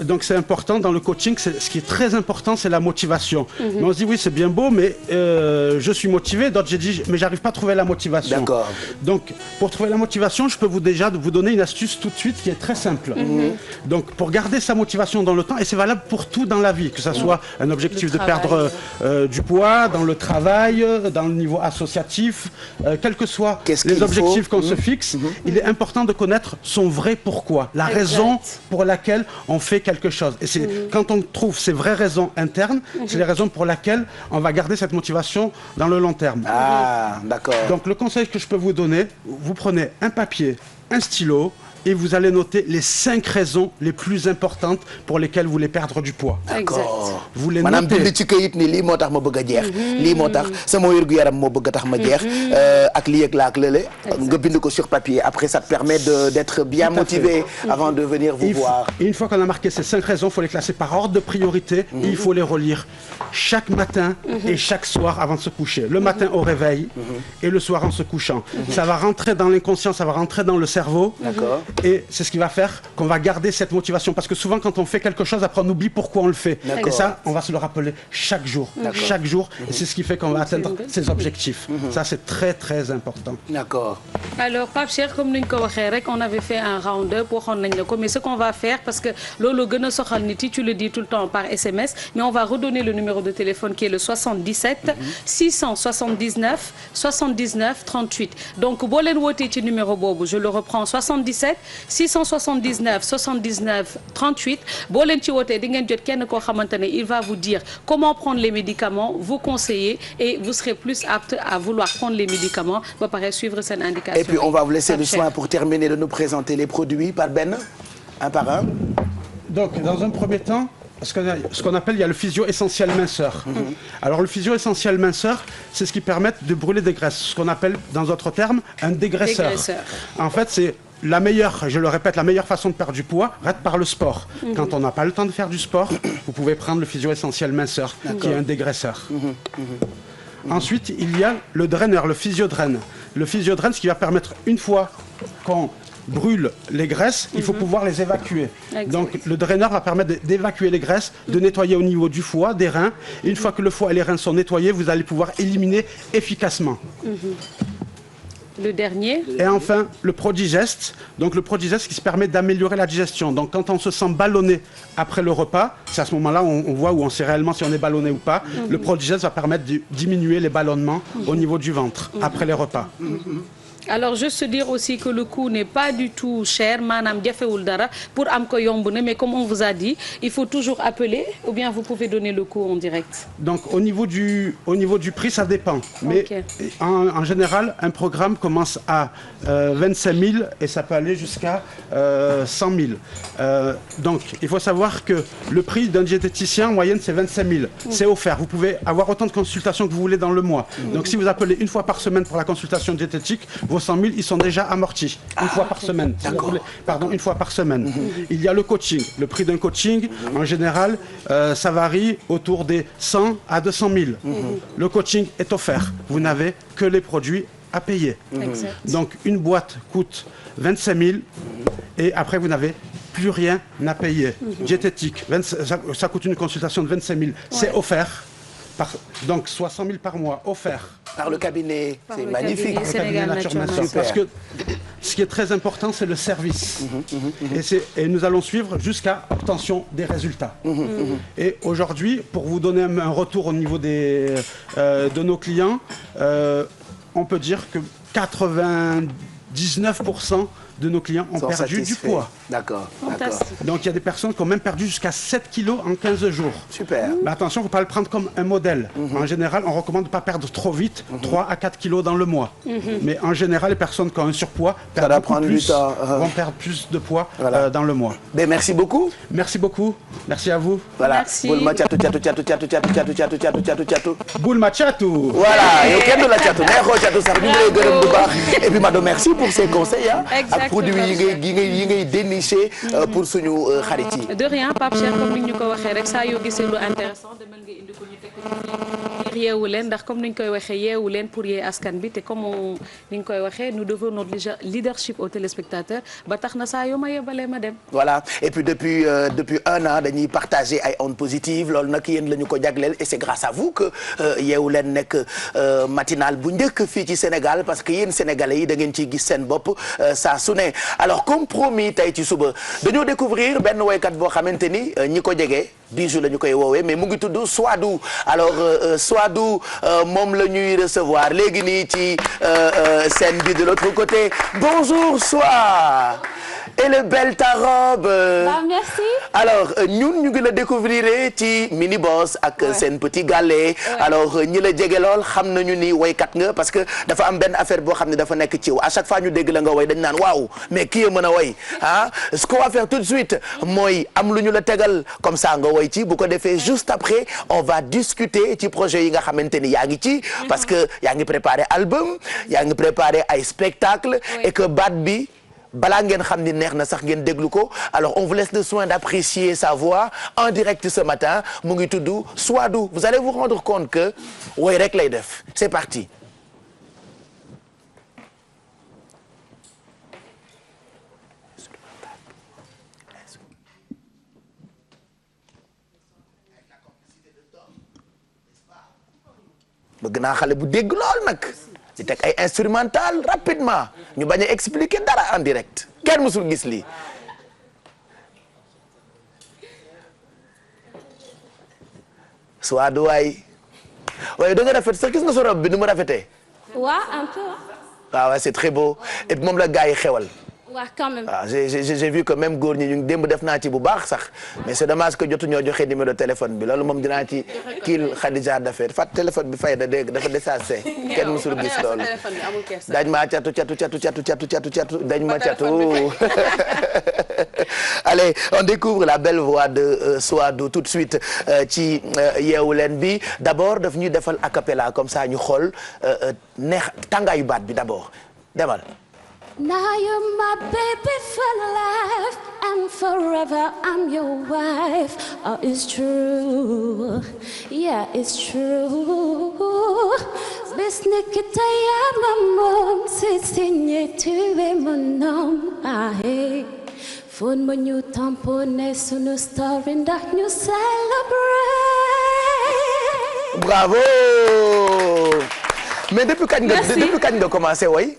Donc c'est important dans le coaching, ce qui est très important, c'est la motivation. Mais on se dit oui, c'est bien beau, mais je suis motivé. D'autres, j'ai dit, mais j'arrive pas à trouver la motivation. D'accord. Donc pour trouver la motivation, je peux déjà vous donner une astuce tout de suite qui est très simple. Donc pour garder sa motivation dans le temps, et c'est valable pour tout dans la vie, que ce soit un objectif de perdre du poids, dans le travail, dans le niveau associatif, quels que soient les objectifs qu'on se fixe, il est important de connaître son vrai pourquoi, la raison pour laquelle on fait quelque chose. Et c'est quand on trouve ces vraies raisons internes, c'est les raisons pour lesquelles on va garder cette motivation dans le long terme. Ah, d'accord. Donc le conseil que je peux vous donner, vous prenez un papier, un stylo, et vous allez noter les 5 raisons les plus importantes pour lesquelles vous voulez perdre du poids. D'accord. Vous les Maanaam notez. bind ci kayit ni lii moo tax ma bëgg a jeex. lii moo tax sama wér-gu-yaram moo bëgg a tax ma jeex. ak lii ak laa ak lële. nga bind ko sur papier. Après ça te permet d'être bien motivé avant de venir vous voir. Une fois qu'on a marqué ces 5 raisons, il faut les classer par ordre de priorité. Et il faut les relire chaque matin et chaque soir avant de se coucher. Le matin au réveil et le soir en se couchant. Ça va rentrer dans l'inconscient, ça va rentrer dans le cerveau. D'accord. Et c'est ce qui va faire qu'on va garder cette motivation. Parce que souvent, quand on fait quelque chose, après on oublie pourquoi on le fait. Et ça, on va se le rappeler chaque jour. Chaque jour. Et c'est ce qui fait qu'on va atteindre ses objectifs. Ça, c'est très, très important. D'accord. Alors, Pape Cheikh, comme nous on avait fait un round-up pour mais ce qu'on va faire, parce que Lolo Gene Sokhalniti, tu le dis tout le temps par SMS, mais on va redonner le numéro de téléphone qui est le 77 679 79 38. Donc, Bolen Woté, numéro Bobo, je le reprends 77 679 79 38 boo leen ci wootee di ngeen jot kenn koo xamante ne il va vous dire comment prendre les médicaments, vous conseiller et vous serez plus apte à vouloir prendre les médicaments ba pare suivre seen indication. Et puis on va vous laisser le soin pour terminer de nous présenter les produits par benn, un par un. Donc dans un premier temps, ce qu'on appelle, il y a le physio essentiel minceur. Alors le physio essentiel minceur, c'est ce qui permet de brûler des graisses, ce qu'on appelle dans d'autres termes un dégraisseur. En fait, c'est la meilleure, je le répète, la meilleure façon de perdre du poids reste par le sport. Quand on n'a pas le temps de faire du sport, vous pouvez prendre le physio essentiel minceur, qui est un dégraisseur. Ensuite, il y a le draineur, le physiodraine. Le physiodraine, ce qui va permettre, une fois qu'on brûle les graisses, il faut pouvoir les évacuer. Donc le draineur va permettre d'évacuer les graisses, de nettoyer au niveau du foie, des reins. Et une fois que le foie et les reins sont nettoyés, vous allez pouvoir éliminer efficacement. Le dernier. Et enfin, le Prodigest. Donc le Prodigest qui se permet d'améliorer la digestion. Donc quand on se sent ballonné après le repas, c'est à ce moment-là on voit où on sait réellement si on est ballonné ou pas. Le Prodigest va permettre de diminuer les ballonnements au niveau du ventre après les repas. Alors juste dire aussi que le coût n'est pas du tout cher maanaam jafewul dara pour am ko yomb na mais comme on vous a dit il faut toujours appeler ou bien vous pouvez donner le coût en direct. Donc au niveau du prix ça dépend mais en général un programme commence à 25 000 et ça peut aller jusqu'à 100 000. Donc il faut savoir que le prix d'un diététicien en moyenne c'est 25 000. C'est offert, vous pouvez avoir autant de consultations que vous voulez dans le mois. Donc si vous appelez une fois par semaine pour la consultation diététique, vos 100 000, ils sont déjà amortis une fois par semaine. Si vous voulez, pardon, une fois par semaine. Il y a le coaching. Le prix d'un coaching, en général, ça varie autour des 100 à 200 000. Le coaching est offert. Vous n'avez que les produits à payer. Donc, une boîte coûte 25 000 et après, vous n'avez plus rien à payer. Diététique, ça coûte une consultation de 25 000. C'est offert. Donc 60 000 par mois offerts par le cabinet, c'est magnifique. Par le cabinet Nature Minceur. Parce que ce qui est très important, c'est le service. Et nous allons suivre jusqu'à obtention des résultats. Et aujourd'hui, pour vous donner un retour au niveau de nos clients, on peut dire que 99% de nos clients ont perdu du poids. D'accord. Donc il y a des personnes qui ont même perdu jusqu'à 7 kilos en 15 jours. Super. Mais attention, il ne faut pas le prendre comme un modèle. En général, on recommande de ne pas perdre trop vite, 3 à 4 kilos dans le mois. Mais en général, les personnes qui ont un surpoids vont perdre plus de poids dans le mois. Ben, merci beaucoup. Merci beaucoup. Merci à vous. Voilà. Merci. Boulma Tchatou. Boulma Tchatou. Voilà. Et aucun de la Tchatou. Et puis, madame, merci pour ces conseils. Produits yi ngay dénicher pour suñu xarit yi. De rien, Pape Cheikh comme ni ñu ko waxee rek saa yoo gisee lu intéressant demal nga indi ko ñu teg yeewu leen ndax comme ni ñu koy waxee yeewu leen pour yee askan bi te comme ni ñu koy waxee nous devons notre leadership aux téléspectateurs ba tax na saa yoo ma yebalee ma dem. voilà et puis depuis 1 an dañuy partager ay ondes positives loolu nag yéen la ñu ko jagleel et c'est grâce à vous que yeewu leen nekk matinal bu njëkk fii ci Sénégal parce que yéen sénégalais yi da ngeen ciy gis seen bopp saa su ne alors comme promis tey ci suba dañoo découvrir benn woykat boo xamante ni ñi ko jege Bijou la ñu koy woowee mais mu ngi tudd Swadou alors Swadou moom la ñuy recevoir léegi nii ci scène bi de l'autre côté bonjour Swa et le bel ta robe. Merci. alors ñun ñu ngi la découvrir ci Mini Boss ak seen petit galet. alors ñi la jege lool xam nañu ni woykat nga parce que dafa am benn affaire boo xam ne dafa nekk ci yow à chaque fois ñu dégg la nga woy dañ naan waaw mais kii mën a woy ah ce qu'on va faire tout de suite mooy am lu ñu la tegal comme ça nga woy ci bu ko defee juste après on va discuter ci projet yi nga xamante ni yaa ngi ci. parce que yaa ngi préparé album yaa ngi préparé ay spectacle et que baat bi. balaa ngeen xam ni neex na sax ngeen déglu ko alors on vous laisse le soin d'apprécier sa voix en direct ce matin mu ngi tudd Swadou vous allez vous rendre compte que woy rek lay def c'est parti. bëgg naa xale bu dégg lool nag. di teg ay instrumental rapidement ñu bañ a expliquer dara en direct kenn mësul gis lii Swadou waay waaye da nga rafet sax gis nga sa robe bi ni mu rafetee. waaw un peu. waaw c'est très beau et moom la gars yi xewal. waaw quand même. waaw j'ai vu que même góor ñi ñu démb def naa ci bu baax sax mais c'est dommage que jotu ñoo joxe numéro téléphone bi loolu moom dinaa ci kiil Khadija d'affaire fat téléphone bi fay da dégg dafa désassé kenn musul gis loolu dañ ma catu dañ ma catu allez on découvre la belle voix de Swadou tout de suite ci yeewu leen bi d'abord daf ñuy defal a cappella comme ça ñu xool neex tàngaayu baat bi d'abord demal. Now you're my baby for life and forever I'm your wife. Oh, it's true. Yeah, it's true. Bis ni ki tey yaa ma moom si signé tu es mon homme. Ah, hey. Phone ma ñu tamponné sunu story ndax ñu célébrer. Bravo. Mais depuis kañ nga commencé woy?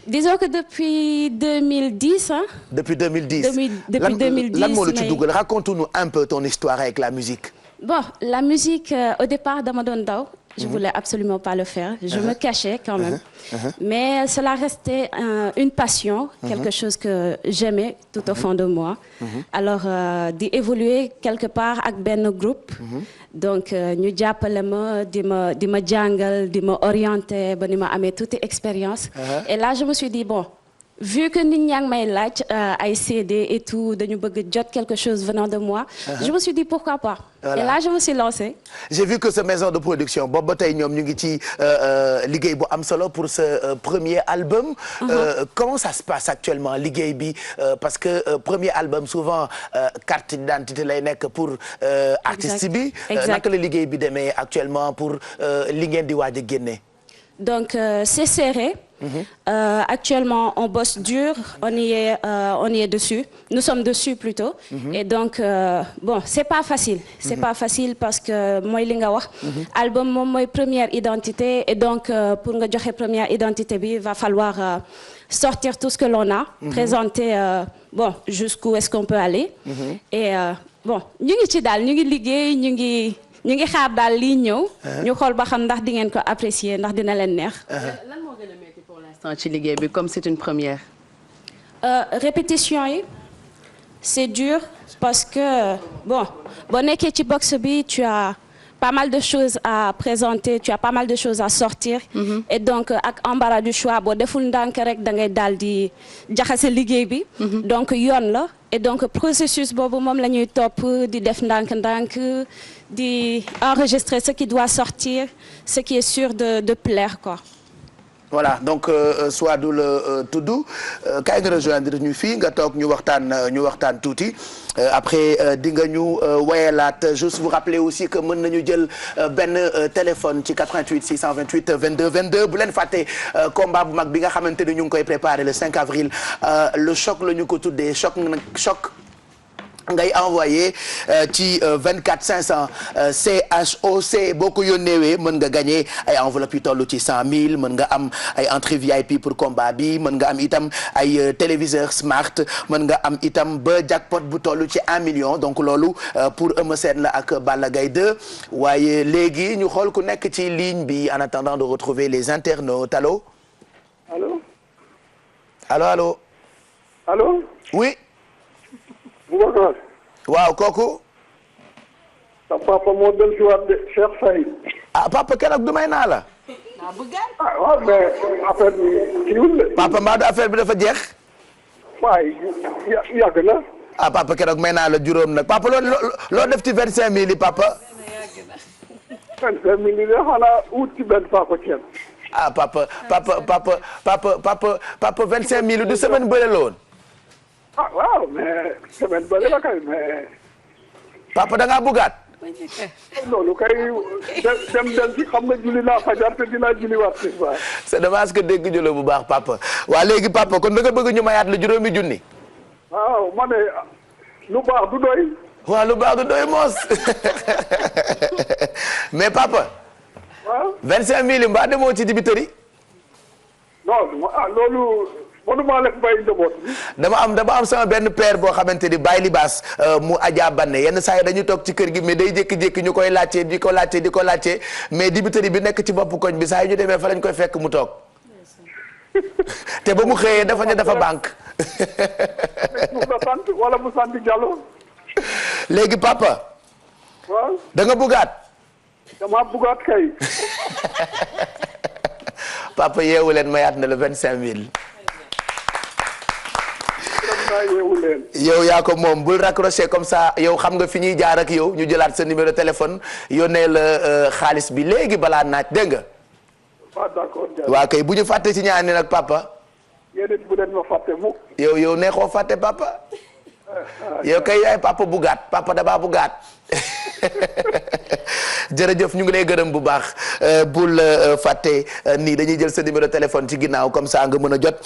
Disons que depuis 2010 hein. Depuis 2010. Depuis 2010. Lan moo la ci dugal raconte-nous un peu ton histoire avec la musique. Bon, la musique au départ dama doon daw. Je voulais absolument pas le faire. Je me cachais quand même. Mais cela restait une passion, quelque chose que j'aimais tout au fond de moi. Alors di évoluer quelque part ak benn groupe. Donc ñu jàppale ma di ma jàngal di ma orienter ba ni ma amee toute expérience. Et là je me suis dit bon. Vu que nit ñaa ngi may laaj ay CD et tout dañu bëgg jot quelque chose venant de moi. Je me suis dit pourquoi pas. Voilà. Et là je me suis lancée. J'ai vu que ce maison de production boobu ba tey ñoom ñu ngi ci liggéey bu am solo pour ce premier album. Comment ça se passe actuellement liggéey bi parce que premier album souvent carte d'identité lay nekk pour artiste bi. Naka la liggéey bi demee actuellement pour li ngeen di waaj a génne. Donc c'est serré. Actuellement on bosse dur, on y est dessus, nous sommes dessus plutôt. Et donc bon c'est pas facile. C'est pas facile parce que mooy li nga wax. Album moom mooy première identité et donc pour nga joxe première identité bi va falloir sortir tout ce que l'on a, présenter bon jusqu'où est-ce qu'on peut aller. Et bon ñu ngi ci daal ñu ngi liggéey ñu ngi xaar daal lii ñëw. ñu xool ba xam ndax di ngeen ko apprécier ndax dina leen neex. Lan moo gën a metti pour l'instant ci liggéey bi comme c'est une première. Répétition yi c'est dur parce que bon boo nekkee ci box bi tu as pas mal de choses à présenter, tu as pas mal de choses à sortir. Et donc ak embarras du choix boo deful ndànk rek da ngay daal di jaxase liggéey bi. Donc yoon la et donc processus boobu moom la ñuy topp di def ndànk-ndànk di enregistrer ce qui doit sortir, ce qui est sûr de plaire quoi. voilà donc Souadou la tudd kaay nga rejoindre ñu fii nga toog ñu waxtaan tuuti après di nga ñu wayalaat juste vous rappeler aussi que mën nañu jël benn téléphone ci 88 628 22 22 bu leen fàtte combat bu mag bi nga xamante ni ñu ngi koy préparer le 5 avril le choc la ñu ko tuddee choc ngay envoyé ci 24 500 CHOC boo ko yónneewee mën nga gagné ay enveloppe yu toll ci 100 000 mën nga am ay entrée VIP pour combat bi mën nga am itam ay téléviseur smart mën nga am itam ba jackpot bu toll ci 1 million donc loolu pour Eumeu Sène la ak Balla Gaye 2 waaye léegi ñu xool ku nekk ci ligne bi en attendant de retrouver les internautes allo. allo. allo. allo. oui. Boubacar. waaw kooku. sa papa moo del si waat de Cheikh Faye. ah papa keroog du may naa la. waaw mais affaire bi kiiwul de. papa mbaa du affaire bi dafa jeex. waaye yàgg na. ah papa keroog may naa la juróom nag papa loo def ci 25000 yi papa. 25000 yi de xanaa wut ci benn papa kenn. ah papa 25000 du semaine bële la woon. ah waaw mais semaine bële la kay mais. papa da ngaa bëggaat. loolu kay dem ci xam nga julli naa fajar te dinaa julli waat ci baax. c'est dommage que dégg jëlo bu baax papa waa léegi papa kon da nga bëgg ñu mayaat la juróomi junni. waaw ma ne lu baax du doy. waaw lu baax du doy moos mais papa. waaw 25000 yi mbaa demoo ci dibiteri. non loolu. mënuma lekk bay njaboot bi. dama am sama benn père boo xamante ni Baye Libaas mu Adja Banne yenn saa yi dañu toog ci kër gi mais day jékki-jékki ñu koy laajte di ko laajte mais dibiteri bi nekk ci bopp koñ bi saa yi ñu demee fa lañ koy fekk mu toog te ba mu xëyee dafa ne dafa banque. mu sant wala mu sant Diallo. léegi papa. waaw da nga bugaat. dama bugaat kay. papa yeewu leen mayaat na le 25000. yow yaa ko moom bul raccrocher comme ça yow xam nga fi ñuy jaar ak yow ñu jëlaat sa numéro téléphone yónnee la xaalis bi léegi balaa naaj dégg nga. waaw d'accord. waa kay bu ñu fàtte ci ñaani nag papa. yéen it bu leen ma fàtte mukk. yow neexoo fàtte papa. yow kay yaay papa bugaat papa dabaa bugaat. jërëjëf ñu ngi lay gërëm bu baax bul fàtte nii dañuy jël sa numéro téléphone ci ginnaaw comme ça nga mën a jot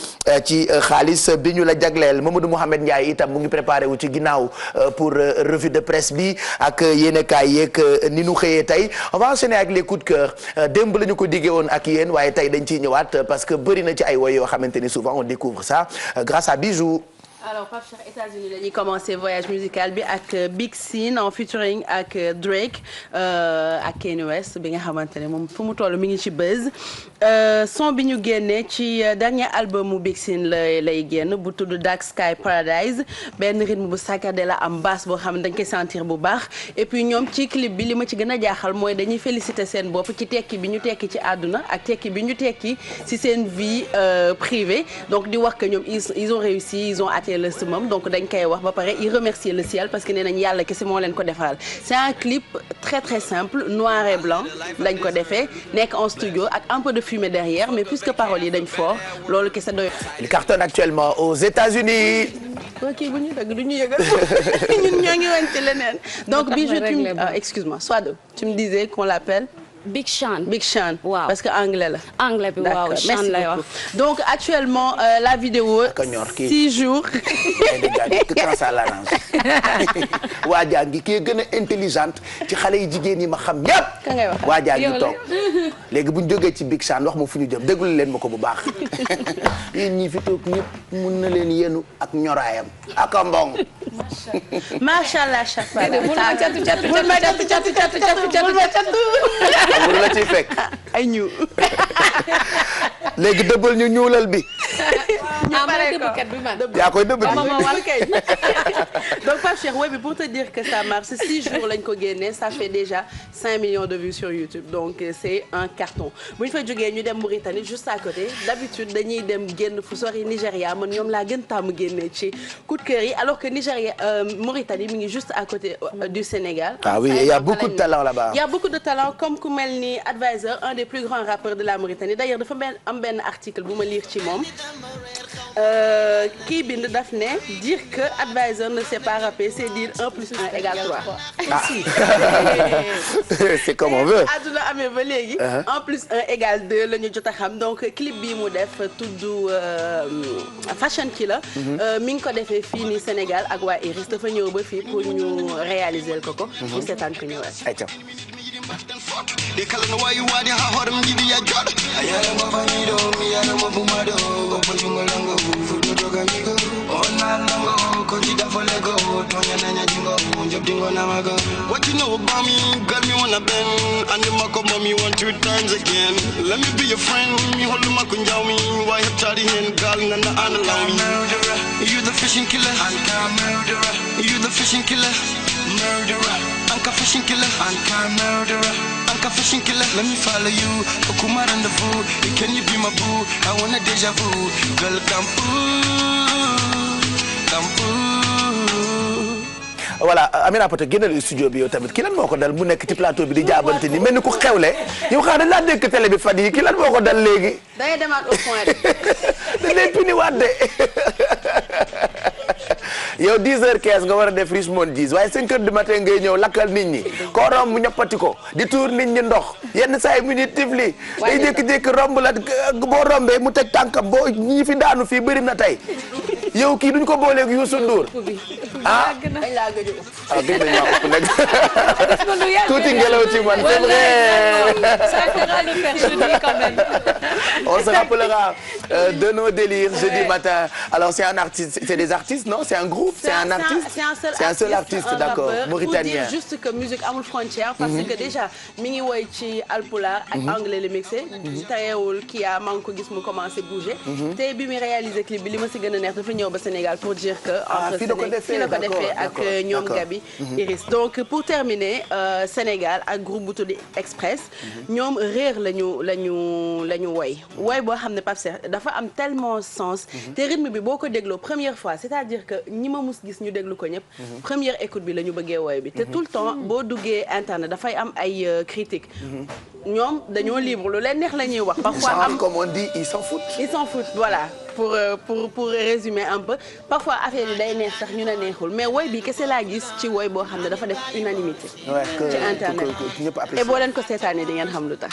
ci xaalis bi ñu la jagleel Mamadou Mouhamed Ndiaye itam mu ngi préparé wu ci ginnaaw pour revue de presse bi ak yéenekaay yeeg ni nu xëyee tey on va enchaîner avec les coups de cœur démb la ñu ko diggee woon ak yéen waaye tey dañ ciy ñëwaat parce que bëri na ci ay woy yoo xamante ni souvent on découvre ça grâce à Bijou. alors Pape Cheikh États-Unis dañuy commencer voyage musical bi ak Big Sean en featuring ak Drake ak Kanye West bi nga xamante ne moom fu mu toll mi ngi ci buzz son bi ñu génnee ci dernier album mu Big Sean lay génn bu tudd Dark Sky Paradise benn rythme bu saccadé la am basse boo xam ne dañ koy sentir bu baax et puis ñoom ci clip bi li ma ci gën a jaaxal mooy dañuy féliciter seen bopp ci tekki bi ñu tekki ci àdduna ak tekki bi ñu tekki ci seen vie privée donc di wax que ñoom ils ont réussi ils ont le summum donc dañ koy wax ba pare il remercier le ciel parce que nee nañ yàlla kese moo leen ko defal c'est un clip très très simple noir et blanc lañ ko defee nekk en studio ak un peu de fumée derrière mais puisque paroles yi dañ fort loolu kese doy. Il cartonne actuellement aux États-Unis. kii bu ñu dëgg du ñu yëgal ñun ñoo ngi woon ci leneen. donc Bijou excuse-moi Souadou tu me disais qu'on l'appelle Big Sean. Big Sean. waaw parce que anglais la. anglais bi waaw Sean lay wax. donc actuellement la vidéo 6 jours. quand ça l'arrange. waa jaa ngi kii gën a intelligente ci xale yi jigéen yi ma xam ñëpp. ka ngay wax waa jaa ngi toog léegi bu ñu jógee ci Big Sean wax ma fu ñu jëm déglu leen ma ko bu baax. yéen ñi fi toog ñëpp mun na leen yenu ak ñoraayam ak a mbong. macha allah chaque fois. bul la ciy fekk ay ñu. léegi dëbbal ñu ñuulal bi. yaa koy dëbb donc Pape Cheikh web bi pour te dire que ça marche 6 jours lañ ko génnee ça fait déjà 5 millions de vues sur YouTube donc c'est un carton bu ñu fa jógee ñu dem Mauritanie juste à côté d'habitude dañuy dem génn fu sori Nigéria man ñoom laa gën tàmm génnee ci coup de cœur yi alors que Nigéria Mauritanie mi ngi juste à côté du Sénégal. ah oui il y a beaucoup de talent là-bas. Il y a beaucoup de talent comme ku mel ni Advisor un des plus grands rappeurs de la Mauritanie. Mauritanie d'ailleurs dafa am benn article bu ma lire ci moom kii bind daf ne dire que Advisor ne sait pas rapper c'est dire 1 plus 1 égale 3. Ah. C'est comme on veut. àdduna amee ba léegi. 1 plus 1 égale 2 la ñu jot a xam donc clip bii mu def tudd Fashion Killer. mi ngi ko defee fii nii Sénégal ak waa Iris dafa ñëw ba fii pour ñu réaliser ko. ñu seetaan ko ñëwaat. ayca. They calling why you are the hard them give you a job. Ayala mabanido, mi ala mabumado, opo jungo lango, fudo doga migo. Ona lango, koji da folego, tonya nanya jingo, job dingo namago. What you know about me, girl me wanna bend, and the mako mommy 1 2 times again. Let me be your friend, me hold the mako njaw me, why you try to hand girl nana allow me. You the fishing killer, Anka murderer. You the fishing killer, murderer. Anka fishing killer, Anka murderer. Anka fishing killer, let me follow you. Okuma rendezvous, can you be my boo? I want a deja vu. Girl, come voilà Amina Poté génnal studio bi yow tamit ki lan moo ko dal mu nekk ci plateau bi di jaabante ni mel ni ku xewle yow xanaa dañ laa dégg télé bi fan yi ki lan moo ko dal léegi. day demaat au point de. dañ lay piniwaat de yow 10h15 nga war a def Richmond 10 waaye 5h du matin ngay ñëw lakkal nit ñi koo romb ñoppati ko di tuur nit ñi ndox yenn saa yi mu ñuy tifli day jékki-jékki romb la boo rombee mu teg tànkam boo ñi fi daanu fii bëri na tey yow kii duñ ko booleeg Youssou Ndour ah gëj nañ maa ëpp nag tuuti ngelaw ci man c'est vrai on se rappellera de nos délires jeudi matin alors c'est un artiste c'est des artistes non c'est un groupe c'est un artiste c'est un seul artiste d'accord mauritanien pour dire juste que musique amul frontière parce que déjà mi ngi woy ci alpulaar ak anglais le mixé tayewul kii a maa ngi ko gis mu commencé bouger te bi muy réaliser clip bi li ma si gën a neex dafa ñëw ba Sénégal pour dire que fii la ko defee ak ñoom Gabi Iris donc pour terminer Sénégal ak groupe bu tudd Express ñoom réer lañu woy boo xam ne Pape Cheikh dafa am tellement sens te rythme bi boo ko dégloo première fois c'est-à-dire que ñi ma mus gis ñu déglu ko ñëpp première écoute bi la ñu bëggee woy bi te tout le temps boo duggee internet dafay am ay critiques ñoom dañoo libre lu leen neex la ñuy wax parfois am comme on dit ils s'en foutent voilà pour résumer un peu parfois affaire yi day neex sax ñu ne neexul mais woy bi kese laa gis ci woy boo xam ne dafa def unanimité ci internet et boo leen ko seetaanee di ngeen xam lu tax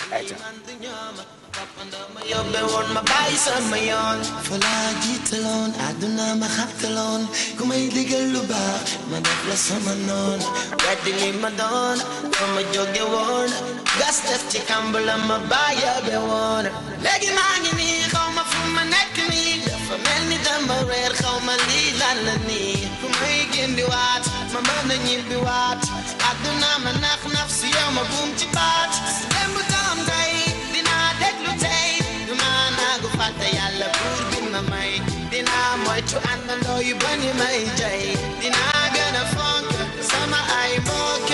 yóbbe woon ma bàyyi sama yoon fa laa jiitaloon àdduna ma xattaloon ku may digal lu baax ma def la sama noon weddi li ma doon fa ma jóge woon gas def ci kamb la ma bàyyi yóbbe woon léegi maa ngi nii xaw ma fu ma nekk nii dafa mel ni dama reer xaw ma lii lan la nii ku may gindi waat ma mën a ñibbi waat àdduna ma nax naf si yow ma buum ci baat démb doon tey dinaa déglu tey fàtte yàlla buur bi ma may dinaa moytu àndandoo yu bani may jay dinaa gën a fonk sama ay mbokk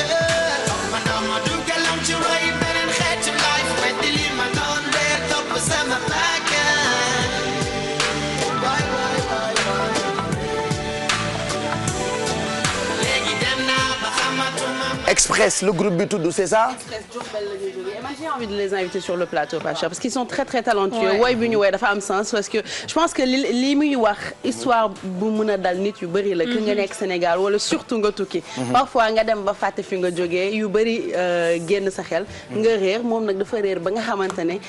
man dama dugalam ci roy beneen xeetu life weddi li ma doon leer topp sama bakkan léegi dem naa ba xamatuma Express le groupe bi tudd c'est ça j'ai envie de les inviter sur le plateau Pacha parce qu'ils sont très très talentueux woy bi ñu woy dafa am sens parce que je pense que li muy wax histoire bu mën a dal nit yu bëri la que nga nekk Sénégal wala surtout nga tukki parfois nga dem ba fàtte fi nga jógee yu bëri génn sa xel nga réer moom nag dafa réer ba nga xamante ne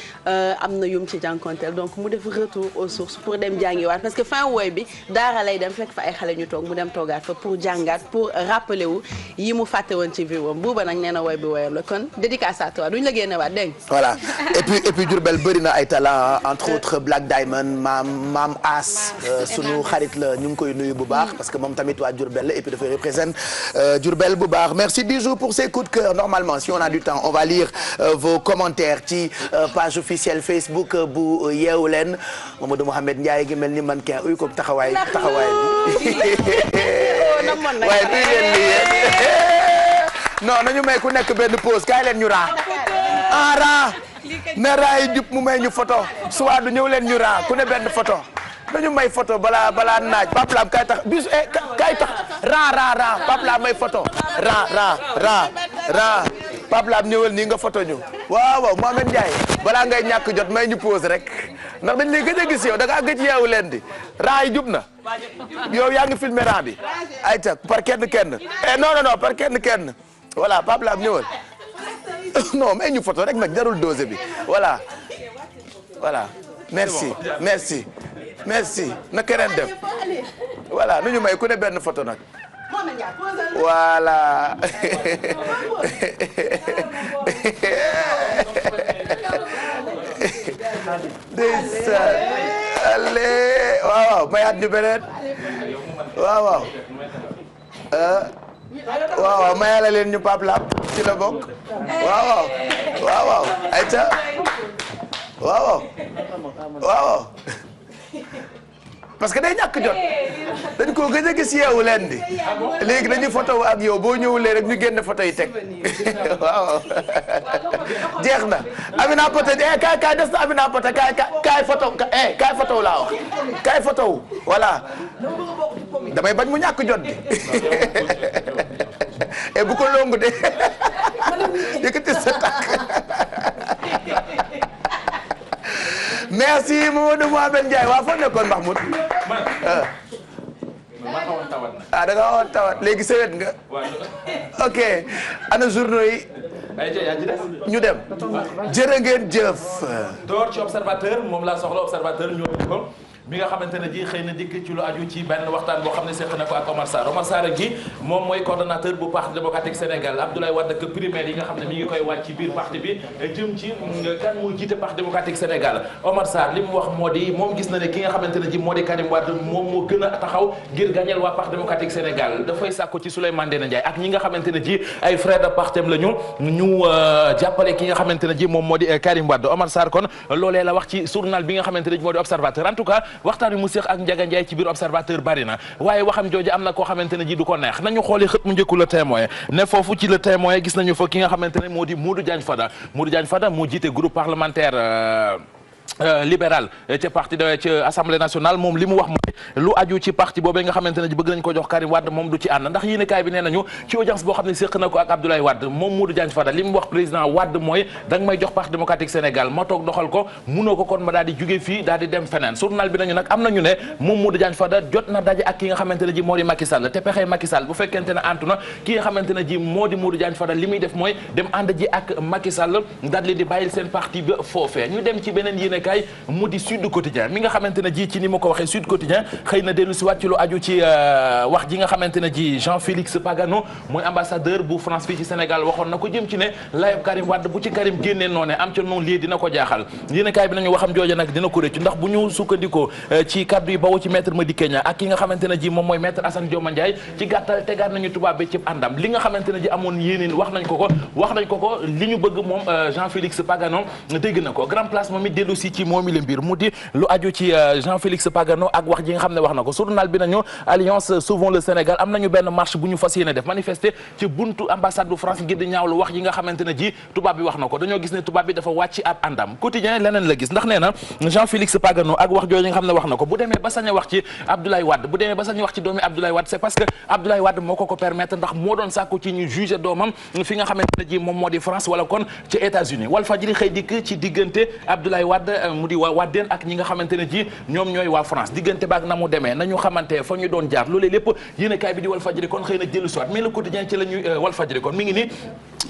am na yum ci jànkonteel donc mu def retour aux sources pour dem jàngiwaat parce que fin woy bi daara lay dem fekk fa ay xale ñu toog mu dem toogaat fa pour jàngaat pour rappeler wu yi mu fàtte woon ci vie wam buuba nag nee na woy bi woyam la kon dédicace à toi duñ la génne waat dégg voilà et puis Diourbel bëri na ay talent entre autres Black Diamond maam As sunu xarit la ñu ngi koy nuyu bu baax parce que moom tamit waa Diourbel la et puis dafay représente Diourbel bu baax merci Bijou pour ces coups de cœur normalement si on a du temps on va lire vos commentaires ci page officielle Facebook bu Yeewu Leen Mamadou Mohamed Ndiaye gi mel ni mannequin uy ko taxawaay bi waaye duy leen li non nañu may ku nekk benn pause kaay leen ñu raa na raay jub mu may ñu photo soit du ñëw leen ñu raa ku ne benn photo dañu may photo balaa naaj Pape Lam kay tax bis kay tax ra Pape Lam may photo ra Pape Lam ñëwal nii nga photo ñu waaw waaw Mohamed Ndiaye balaa ngay ñàkk jot may ñu pause rek ndax dañ lay gëj a gis yow da ngaa gëj yeewu leen di raa yi jub na yow yaa ngi filmé raa bi ayta par kenn non par kenn voilà Pape Lam ñëwal non may ñu photo rek nag jarul dosé bi voilà merci na keneen dem voilà nu ñu may ku ne benn photo nag voilà ndeysaan allez waaw mayaat ñu beneen waaw mayala leen ñu Pape Lam ci la bokk waaw ayca waaw parce que day ñàkk jot dañ ko gëj a gis yeewu leen di léegi dañuy photo ak yow boo ñëwulee rek ñu génn photo yi teg waaw jeex na Amina Poté kaay des na Amina Poté kaay photo laa wax kaay photo voilà damay bañ mu ñàkk jot di et bu ko longu de yëkkati sa tànk merci Mamadou Mohamed Ndiaye waa foo nekkoon Mahmoud da nga woon tawat léegi sewet nga ok ana journaux yi ñu dem jërë ngeen jëf door ci observateur moom laa soxla observateur ñoo ko mi nga xamante ne ji xëy na dikk ci lu aju ci benn waxtaan boo xam ne seq na ko ak Omar Sarr gi moom mooy coordonnateur bu parti démocratique Sénégal Abdoulaye Wade ak primaire yi nga xam ne mi ngi koy wàcc ci biir parti bi jëm ci kan moo jiite parti démocratique Sénégal Omar Sarr li mu wax moo di moom gis na ne ki nga xamante ne ji moo di Karim Wade moom moo gën a taxaw ngir gañeel waa parti démocratique Sénégal dafay sàkku ci Souleymane Ndéné Ndiaye ak ñi nga xamante ne ji ay frères de partem la ñu jàppale ki nga xamante ne ji moom moo di Karim Wade Omar Sarr kon loolee la wax ci journal bi nga xamante ne ji moo di observateur en tout cas waxtaan wi mu séex ak Ndiaga Ndiaye ci biir observateur bari na waaye waxam jooju am na koo xamante ne ji du ko neex nañu xooli xët mu njëkku Le Témoin ne foofu ci Le Témoin gis nañu fa ki nga xamante ne moo di Modou Diagne Fada moo jiite groupe parlementaire libéral ca parti ca assemblée nationale moom li mu wax mooy lu aju ci parti boobee nga xamante ne bëgg nañ ko jox Karim Wade moom du ci ànd ndax yéenekaay bi nee nañu ci audience boo xam ne séq na ko ak Abdoulaye Wade moom Modou Diagne Fada li mu wax président Wade mooy da nga may jox parti démocratique Sénégal ma toog doxal ko munoo ko kon ma daal di jóge fii daal di dem feneen journal bi nañu nag am nañu ne moom Modou Diagne Fada jot na daje ak ki nga xamante ne ji moo di Macky Sall te pexey Macky Sall bu fekkente ne antu na ki nga xamante ne ji moo di Modou Diagne Fada li muy def mooy dem ànd ji ak Macky Sall daal di bàyyil seen parti ba foofee ñu dem ci beneen yéenekaay mu di Sud Quotidien mi nga xamante ne ji ci ni ma ko waxee Sud Quotidien xëy na dellu si waat ci lu aju ci wax ji nga xamante ne ji Jean-Félix Pagano mooy ambassadeur bu France fii ci Sénégal waxoon na ko jëm ci ne layab Karim Wade bu ci Karim génnee noone am ca noonu lii dina ko jaaxal yéenekaay bi nañu waxam jooje nag dina ko rëccu ndax bu ñu sukkandikoo ci kaddu yi bawoo ci maître Madické Niang ak ki nga xamante ne ji moom mooy maître Assane Dioma Ndiaye ci gàttal tegaat nañu tubaab bi ci àndam li nga xamante ne ji amoon yéeneen wax nañ ko ko li ñu bëgg moom Jean-Félix Pagano dégg na ko Grand Place moom it dellu si ci moomi le mbir mu di lu aju ci Jean-Félix Pagano ak wax ji nga xam ne wax na ko journal bi nañu Alliance Sauvons le Sénégal am nañu benn marche bu ñu fas yéene def manifester ci buntu ambassade bu France ngir di ñaawlu wax yi nga xamante ne ji tubaab bi wax na ko dañoo gis ne tubaab bi dafa wàcc ab àndam quotidien leneen la gis ndax nee na Jean-Félix Pagano ak wax jooju nga xam ne wax na ko bu demee ba sañ a wax ci Abdoulaye Wade bu demee ba sañ a wax ci doomi Abdoulaye Wade c'est parce que Abdoulaye Wade moo ko permettre ndax moo doon sàkku ci ñu juger doomam fi nga xamante ne ji moom moo di France wala kon ci États-Unis Walfadjri xëy dikk ci diggante Abdoulaye Wade mu di waa Wadeen ak ñi nga xamante ne ji ñoom ñooy waa France diggante baak na mu demee nañu xamante fa ñu doon jaar loolee lépp yéenekaay bi di Walfadjri kon xëy na jëlu soit mais le quotidien ci la ñuy Walfadjri kon mi ngi ni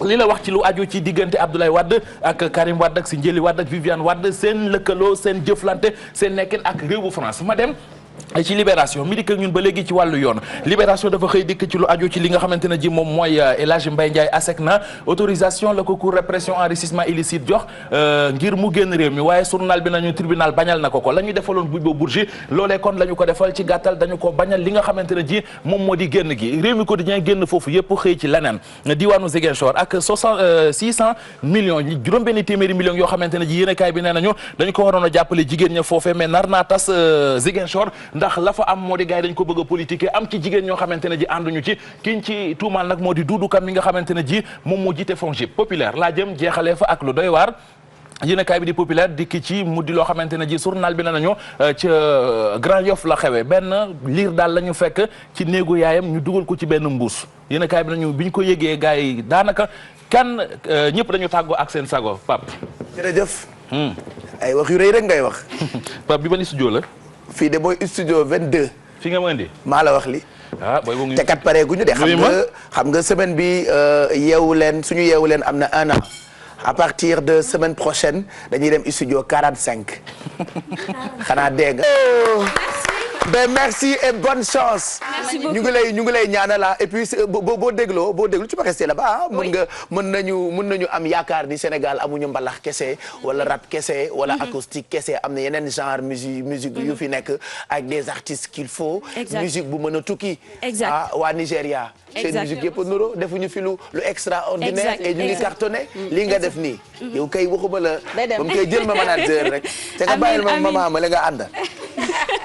li la wax ci lu aju ci diggante Abdoulaye Wade ak Karim Wade ak Sindiély Wade ak Viviane Wade seen lëkkaloo seen jëflante seen nekkin ak réew bu France ma dem ci libération mi dikk ak ñun ba léegi ci wàllu yoon libération dafa xëy dikk ci lu aju ci li nga xamante ne ji moom mooy El Hadji Mbaye Ndiaye ASECNA autorisation la ko cour répression enrichissement illicite jox ngir mu génn réew mi waaye journal bi nañu tribunal bañal na ko la ñu defaloon Bouba Bourgi loolee kon la ñu ko defal ci gàttal dañu ko bañal li nga xamante ne ji moom moo di génn gi réew mi quotidien génn foofu yëpp xëy ci leneen diwaanu Ziguinchor ak 600 millions yi juróom-benn téeméeri millions yoo xamante ne ji yéenekaay bi nee nañu dañu ko waroon a jàppale jigéen ña foofee mais nar naa tas Ziguinchor ndax la fa am moo di gars yi dañ ko bëgg a politique am ci jigéen ñoo xamante ne ji ànduñu ci kiñ ci tuumaal nag moo di Doudou Kam mi nga xamante ne ji moom moo jiite FONGIP populaire laa jëm jeexalee fa ak lu doy waar yéenekaay bi di populaire dikki ci mu di loo xamante ne ji journal bi ne nañu ca Grand Yoff la xewee benn liir daal la ñu fekk ci néegu yaayam ñu dugal ko ci benn mbuus yéenekaay bi nañu bi ñu ko yëgee gars yi daanaka kan ñëpp dañu tàggoo ak seen sago Pape. jërëjëf. ay wax yu rëy rek ngay wax. Pape bi ban studio la. fii de mooy studio 22. fi nga ma indi. maa la wax li ah booy boobu te kat pare gu ñu de. xam nga semaine bi yeewu leen suñu yeewu leen am na 1 an. à partir de semaine prochaine dañuy dem studio 45 xanaa dégg nga. ben merci et bonne chance. ñu ngi lay ñaanal et puis boo déglu tu peux rester là-bas mën nañu am yaakaar ni Sénégal amuñu mbalax kese wala rap kese wala acoustique kese am na yeneen genre musique yu fi nekk ak des artistes qu'il faut. musique bu mën a tukki. waa Nigéria. seen musique yëpp nuro defuñu fi lu extraordinaire et ñu ngi cartonné li nga def nii yow kay waxuma la ba mu koy jël ma manager rek te nga bàyyil ma maman ma la nga ànd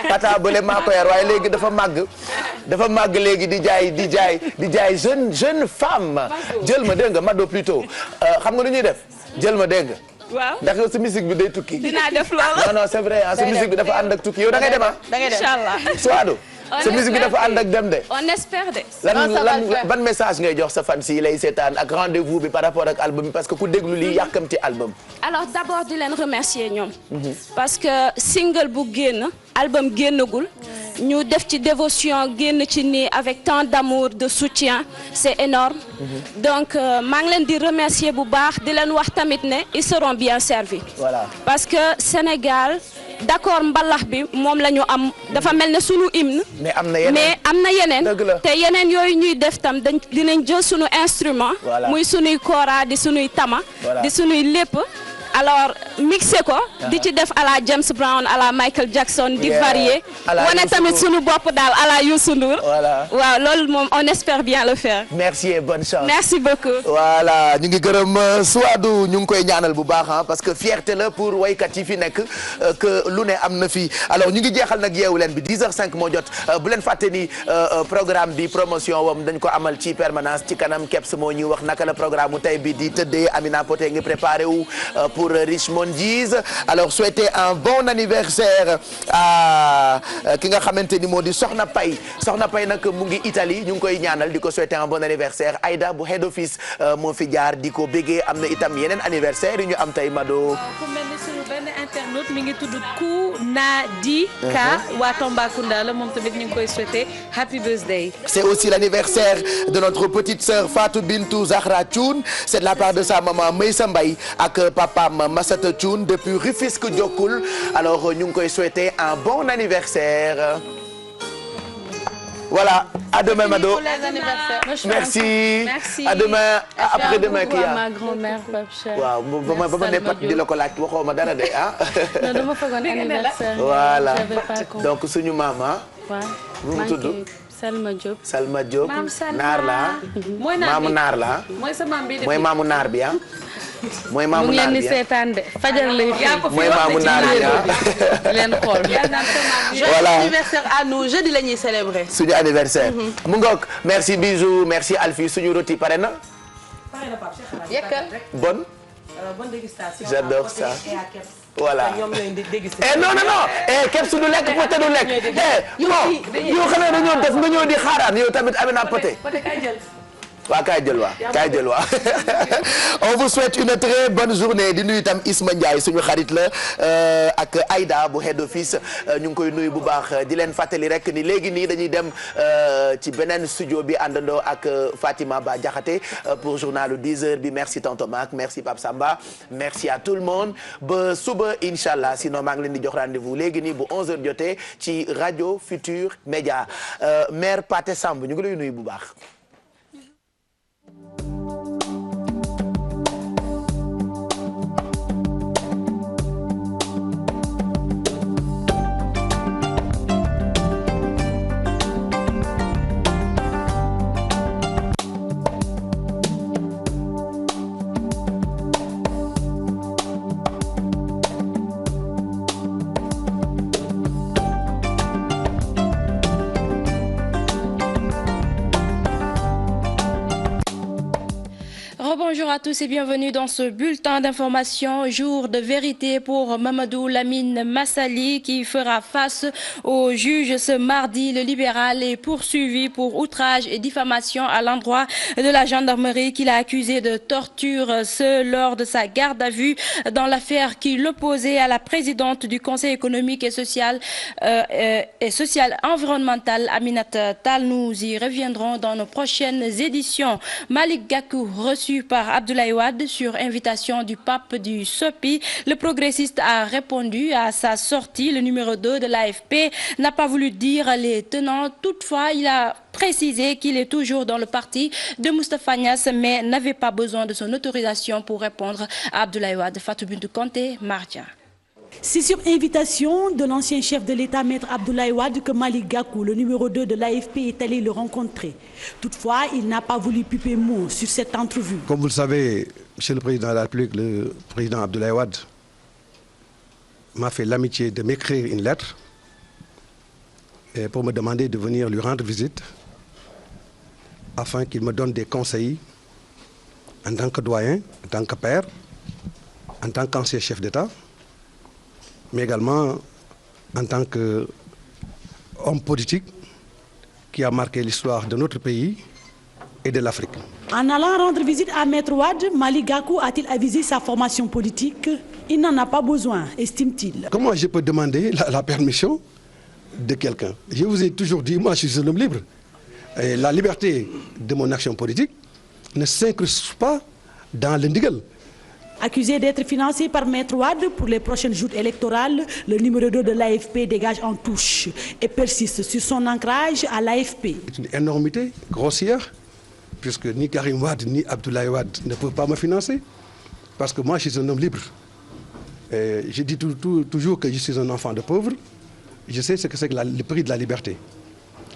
pata bële maa ko yar waaye léegi dafa màgg léegi di jaay jeune femme jël ma dégg nga Mado plutôt xam nga lu ñuy def jël ma dégg nga waaw ndax yow sa musique bi day tukki dinaa def loolu non c'est vrai sa musique bi dafa ànd ak tukki yow da ngay dem inchallah Suado sa musique bi dafa ànd ak dem de. on espère de. ban message ngay jox sa fan si lay seetaan ak rendez-vous bi par rapport ak album bi parce que ku déglu lii yàkkamti album. alors d'abord di leen remercier ñoom. parce que single bu génn album génnagul. ñu def ci dévotion génn ci nii avec tant d'amour de soutien c'est énorme. donc maa ngi leen di remercier bu baax di leen wax tamit ne ils seront bien servis. voilà parce que Sénégal. d'accord mbalax bi moom la ñu am dafa mel ne sunu hymne. mais am na yeneen te yeneen yooyu ñuy def tam dinañ jël sunu instrument. muy sunuy kora di sunuy tama. di sunuy lépp. alors mixé ko di ci def à la James Brown à la Michael Jackson di varier wane tamit sunu bopp daal à la Youssou Ndour waaw loolu moom on espère bien le faire. merci et bonne chance. merci beaucoup. voilà ñu ngi gërëm Souadou ñu ngi koy ñaanal bu baax parce que fierté la pour waykat yi fi nekk que lu ne am na fi alors ñu ngi jeexal nag yeewu leen bi 10h05 moo jot bu leen fàtte ni programme bi promotion wam dañ ko amal ci permanence ci kanam Kebs moo ñuy wax naka la programme mu tey bi di tëddee Amina Poté ngi préparé wu pour Richmond Gis alors souhaiter un bon anniversaire à ki nga xamante ni moo di Soxna Pay nag mu ngi Italie ñu ngi koy ñaanal di ko souhaiter un bon anniversaire Aïda bu head office moo fi jaar di ko béggee am na itam yeneen anniversaire yu ñu am tey Mado. ku mel ni suñu benn internaute mi ngi tudd Kounadi Ka waa Tambacounda la moom tamit ñu ngi koy souhaiter happy birthday. c'est aussi l'anniversaire de notre petite sœur Fatou Bintou Zahra Thioune c'est de la part de sa maman Maysa Mbaye ak papa Massata Thioune depuis Rufisque Diokoul alors ñu ngi koy souhaiter un bon anniversaire voilà à demain Mado merci à demain après demain kii ma grand-mère Pape Cheikh waaw ba ma ne pat di la ko laaj waxoo ma dara de non dama foogoon anniversaire voilà donc suñu maama waaw mu tudd Salma Diop naar la maamu naar la mooy maamu naar bi mooy maamu naar bi seetaan de fajar lay mooy maamu naar bi leen xool voilà anniversaire à nous jeudi la ñuy célébrer suñu anniversaire mu ngoog merci bisous merci Alfie suñu rôti pare na bonne j'adore ça voilà non Kebs du lekk Poté du lekk yow xanaa dañoo def nga ñëw di xaaraan yow tamit Amina Poté waaw kaay jël waa on vous souhaite une très bonne journée di nuyu itam Isma Ndiaye suñu xarit la ak Aïda bu head office ñu ngi koy nuyu bu baax di leen fàttali rek ni léegi nii dañuy dem ci beneen studio bi àndandoo ak Fatima Ba Diakhaté pour journalu 10h bi merci tonton Mac merci Pape Samba merci à tout le monde ba suba inchallah sinon maa ngi leen di jox rendez-vous léegi nii bu 11h jotee ci rajo Futur Média maire Pathé Samb ñu ngi lay nuyu bu baax. Bonjour à tous et bienvenue dans ce bulletin d'information. Jour de vérité pour Mamadou Lamine Massali qui fera face au juge ce mardi. Le libéral est poursuivi pour outrage et diffamation à l'endroit de la gendarmerie qu'il a accusé de torture, ce lors de sa garde à vue dans l'affaire qui l'opposait à la présidente du Conseil économique et social environnemental, Aminata Tall. Nous y reviendrons dans nos prochaines éditions. Malick Gakou, reçu par Abdoulaye Wade sur invitation du pape du SOPI. Le progressiste a répondu à sa sortie. Le numéro 2 de l'AFP n'a pas voulu dire les tenants. Toutefois, il a précisé qu'il est toujours dans le parti de Moustapha Niasse, mais n'avait pas besoin de son autorisation pour répondre à Abdoulaye Wade. Fatou Bintou Konté, Mardia. C'est sur invitation de l'ancien chef de l'État, Maître Abdoulaye Wade, que Malick Gakou, le numéro 2 de l'AFP, est allé le rencontrer. Toutefois, il n'a pas voulu piper mot sur cette entrevue. Comme vous le savez, Monsieur le Président de la République, le Président Abdoulaye Wade m'a fait l'amitié de m'écrire une lettre pour me demander de venir lui rendre visite afin qu'il me donne des conseils en tant que doyen, en tant que père, en tant qu'ancien chef d'État, mais également en tant qu'homme politique qui a marqué l'histoire de notre pays et de l'Afrique. En allant rendre visite à Maître Wade, Malick Gakou a-t-il avisé sa formation politique? Il n'en a pas besoin, estime-t-il. Comment je peux demander la permission de quelqu'un? Je vous ai toujours dit, moi je suis un homme libre. Et la liberté de mon action politique ne s'incruste pas dans le ndigal. Accusé d'être financé par Maître Wade pour les prochaines joutes électorales, le numéro 2 de l'AFP dégage en touche et persiste sur son ancrage à l'AFP. C'est une énormité grossière, puisque ni Karim Wade ni Abdoulaye Wade ne peuvent pas me financer, parce que moi je suis un homme libre. Et je dis toujours que je suis un enfant de pauvre, je sais ce que c'est que le prix de la liberté.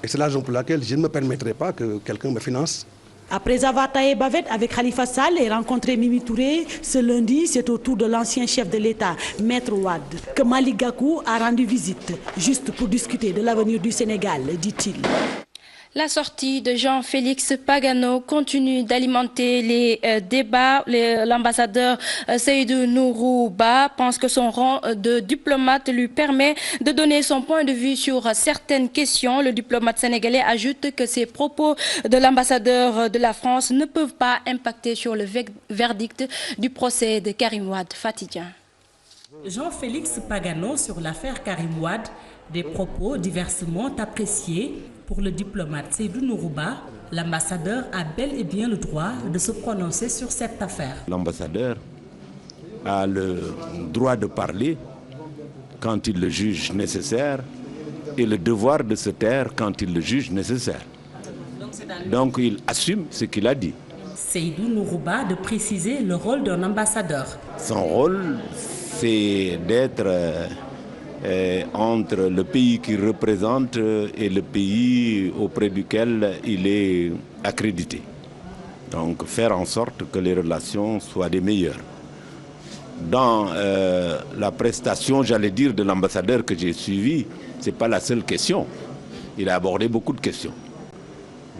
Et c'est la raison pour laquelle je ne me permettrai pas que quelqu'un me finance. Après avoir taillé bavette avec Khalifa Sall et rencontré Mimi Touré, ce lundi, c'est au tour de l'ancien chef de l'État, Maître Wade, que Malick Gakou a rendu visite, juste pour discuter de l'avenir du Sénégal, dit-il. La sortie de Jean-Félix Pagano continue d'alimenter les débats. L'ambassadeur Seydou Nourou Ba pense que son rang de diplomate lui permet de donner son point de vue sur certaines questions. Le diplomate sénégalais ajoute que ces propos de l'ambassadeur de la France ne peuvent pas impacter sur le verdict du procès de Karim Wade. Fatidien. Jean-Félix Pagano sur l'affaire Karim Wade, des propos diversement appréciés. Pour le diplomate Seydou Nourou Ba, l'ambassadeur a bel et bien le droit de se prononcer sur cette affaire. L'ambassadeur a le droit de parler quand il le juge nécessaire et le devoir de se taire quand il le juge nécessaire. Donc il assume ce qu'il a dit. Seydou Nourou Ba de préciser le rôle d'un ambassadeur. Son rôle, c'est d'être entre le pays qu'il représente et le pays auprès duquel il est accrédité. Donc faire en sorte que les relations soient des meilleures. Dans la prestation, j'allais dire, de l'ambassadeur que j'ai suivi, ce n'est pas la seule question. Il a abordé beaucoup de questions.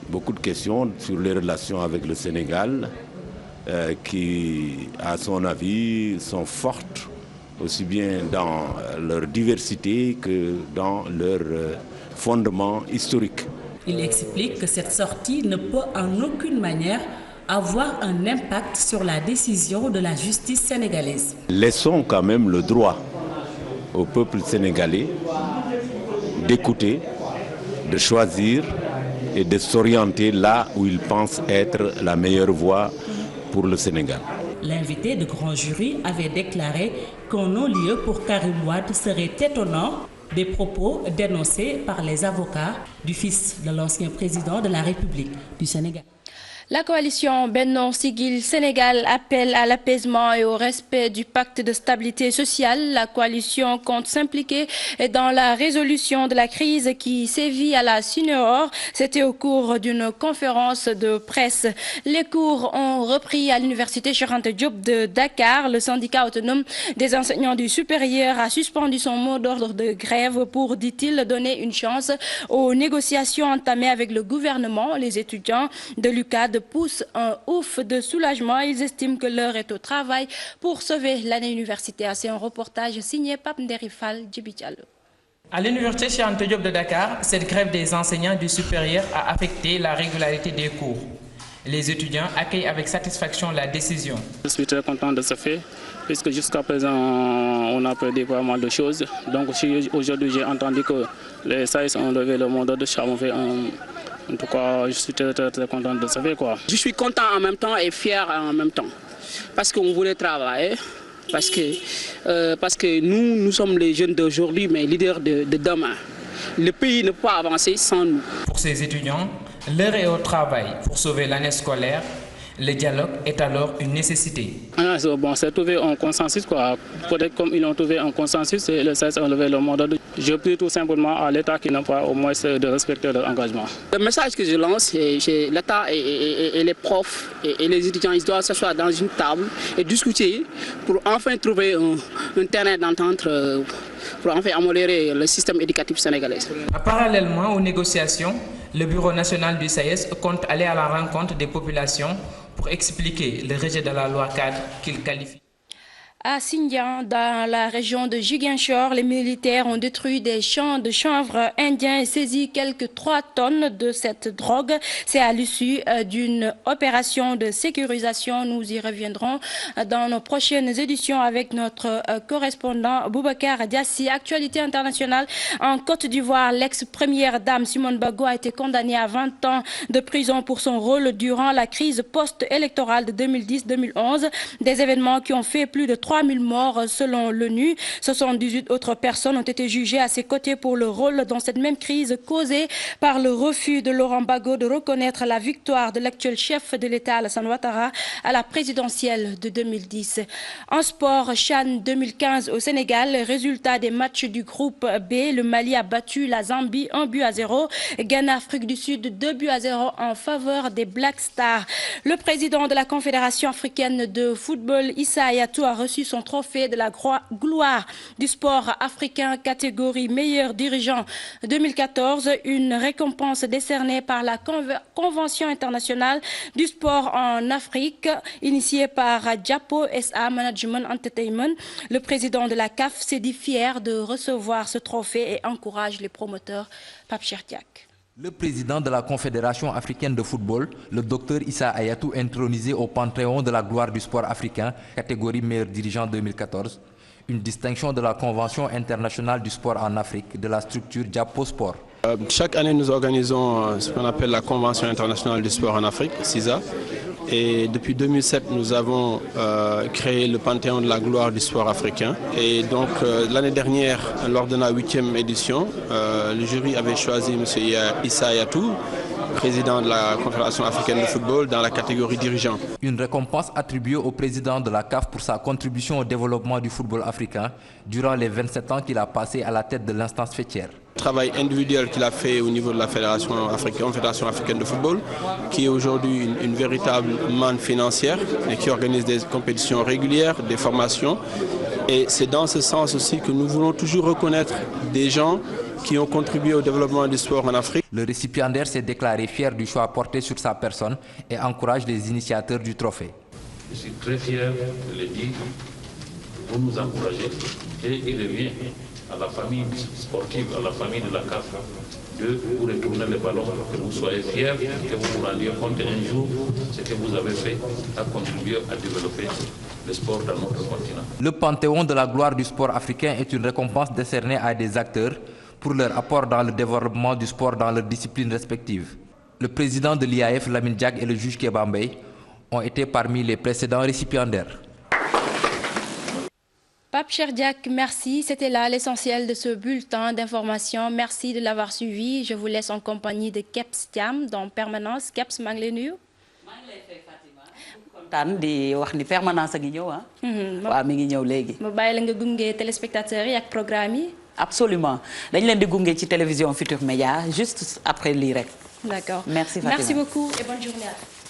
Beaucoup de questions sur les relations avec le Sénégal qui, à son avis, sont fortes aussi bien dans leur diversité que dans leur fondement historique. Il explique que cette sortie ne peut en aucune manière avoir un impact sur la décision de la justice sénégalaise. Laissons quand même le droit au peuple sénégalais d'écouter, de choisir et de s'orienter là où il pense être la meilleure voie pour le Sénégal. L'invité de grand jury avait déclaré qu'un non-lieu pour Karim Wade serait étonnant, des propos dénoncés par les avocats du fils de l'ancien président de la République du Sénégal. La coalition Benno Siggil Sénégal appelle à l'apaisement et au respect du pacte de stabilité sociale. La coalition compte s'impliquer dans la résolution de la crise qui sévit à la Suneor. C'était au cours d'une conférence de presse. Les cours ont repris à l'université Cheikh Anta Diop de Dakar. Le syndicat autonome des enseignants du supérieur a suspendu son mot d'ordre de grève pour, dit-il, donner une chance aux négociations entamées avec le gouvernement. Les étudiants de l'UCAD Wade poussent un ouf de soulagement. Ils estiment que l'heure est au travail pour sauver l'année universitaire. C'est un reportage signé Pape Nderifal Djibi Diallo. À l'université Cheikh Anta Diop de Dakar, cette grève des enseignants du supérieur a affecté la régularité des cours. Les étudiants accueillent avec satisfaction la décision. Je suis très content de ce fait, puisque jusqu'à présent, on a perdu pas mal de choses. Donc aujourd'hui, j'ai entendu que les SAES ont levé le mot d'ordre. En tout cas, je suis très content de ce fait, quoi. Je suis content en même temps et fier en même temps, parce qu'on voulait travailler. Parce que nous sommes les jeunes d'aujourd'hui, mais leaders de demain. Le pays ne peut pas avancer sans nous. Pour ces étudiants, l'heure est au travail. Pour sauver l'année scolaire, le dialogue est alors une nécessité. Bon, c'est trouver un consensus, quoi. Peut-être comme ils ont trouvé un consensus, et le SAES a levé le mot d'ordre. Je prie tout simplement à l'État qui n'a pas au moins de respecter leur engagement. Le message que je lance, c'est l'État et les profs et les étudiants, ils doivent s'asseoir dans une table et discuter pour enfin trouver un terrain d'entente pour enfin améliorer le système éducatif sénégalais. Parallèlement aux négociations, le Bureau national du SAES compte aller à la rencontre des populations pour expliquer le rejet de la loi cadre qu'il qualifie. À Xinjiang, dans la région de Ziguinchor, les militaires ont détruit des champs de chanvre indiens et saisi quelques 3 tonnes de cette drogue. C'est à l'issue d'une opération de sécurisation. Nous y reviendrons dans nos prochaines éditions avec notre correspondant Boubacar Diassi. Actualité internationale en Côte d'Ivoire, l'ex-première dame Simone Bagbo a été condamnée à 20 ans de prison pour son rôle durant la crise post-électorale de 2010-2011. Des événements qui ont fait plus de 3000 morts selon l'ONU. 78 autres personnes ont été jugées à ses côtés pour le rôle dans cette même crise causée par le refus de Laurent Gbagbo de reconnaître la victoire de l'actuel chef de l'État Alassane Ouattara à la présidentielle de 2010. En sport, CHAN 2015 au Sénégal, résultat des matchs du groupe B, le Mali a battu la Zambie 1-0. Ghana, Afrique du Sud 2-0 en faveur des Black Stars. Le président de la Confédération africaine de football, Issa Hayatou, a reçu son trophée de la gloire du sport africain catégorie meilleur dirigeant 2014, une récompense décernée par la Convention internationale du sport en Afrique, initiée par Diapo SA Management Entertainment. Le président de la CAF s'est dit fier de recevoir ce trophée et encourage les promoteurs. Pape Cherdiak. Le président de la Confédération africaine de football, le docteur Issa Hayatou, intronisé au Panthéon de la gloire du sport africain, catégorie meilleur dirigeant 2014, une distinction de la Convention internationale du sport en Afrique de la structure Diapo Sport. Chaque année, nous organisons ce qu'on appelle la Convention internationale du sport en Afrique, CISA. Et depuis 2007, nous avons créé le Panthéon de la gloire du sport africain. Et donc, l'année dernière, lors de la 8e édition, le jury avait choisi M. Issa Hayatou, président de la Confédération africaine de football, dans la catégorie dirigeant. Une récompense attribuée au président de la CAF pour sa contribution au développement du football africain durant les 27 ans qu'il a passé à la tête de l'instance fêtière. Le travail individuel qu'il a fait au niveau de la Confédération africaine de football, qui est aujourd'hui une véritable manne financière et qui organise des compétitions régulières, des formations. Et c'est dans ce sens aussi que nous voulons toujours reconnaître des gens qui ont contribué au développement du sport en Afrique. Le récipiendaire s'est déclaré fier du choix porté sur sa personne et encourage les initiateurs du trophée. Je suis très fier de le dire, vous nous encouragez et il revient à la famille sportive, à la famille de la CAF, de vous retourner le ballon, que vous soyez fiers, que vous vous rendiez compte un jour ce que vous avez fait a contribué à développer le sport dans notre continent. Le Panthéon de la gloire du sport africain est une récompense décernée à des acteurs pour leur apport dans le développement du sport dans leurs disciplines respectives. Le président de l'IAF, Lamine Diack, et le juge Kéba Mbaye ont été parmi les précédents récipiendaires. Pape Cherdiak, merci. C'était là l'essentiel de ce bulletin d'information. Merci de l'avoir suivi. Je vous laisse en compagnie de Keps Thiam dans Permanence. Keps, maa ngi lay nuyu. maa ngi lay fay Fatima. kontaan di wax ni Permanence a ngi ñëw ah. waaw mi ngi ñëw léegi. ma bàyyi la nga gunge téléspectateurs yi ak programme yi. Absolument dañ leen di gunge ci télévision Futur Média juste après lii rek. D'accord. Merci Fatima. Merci beaucoup et bonne journée à tous.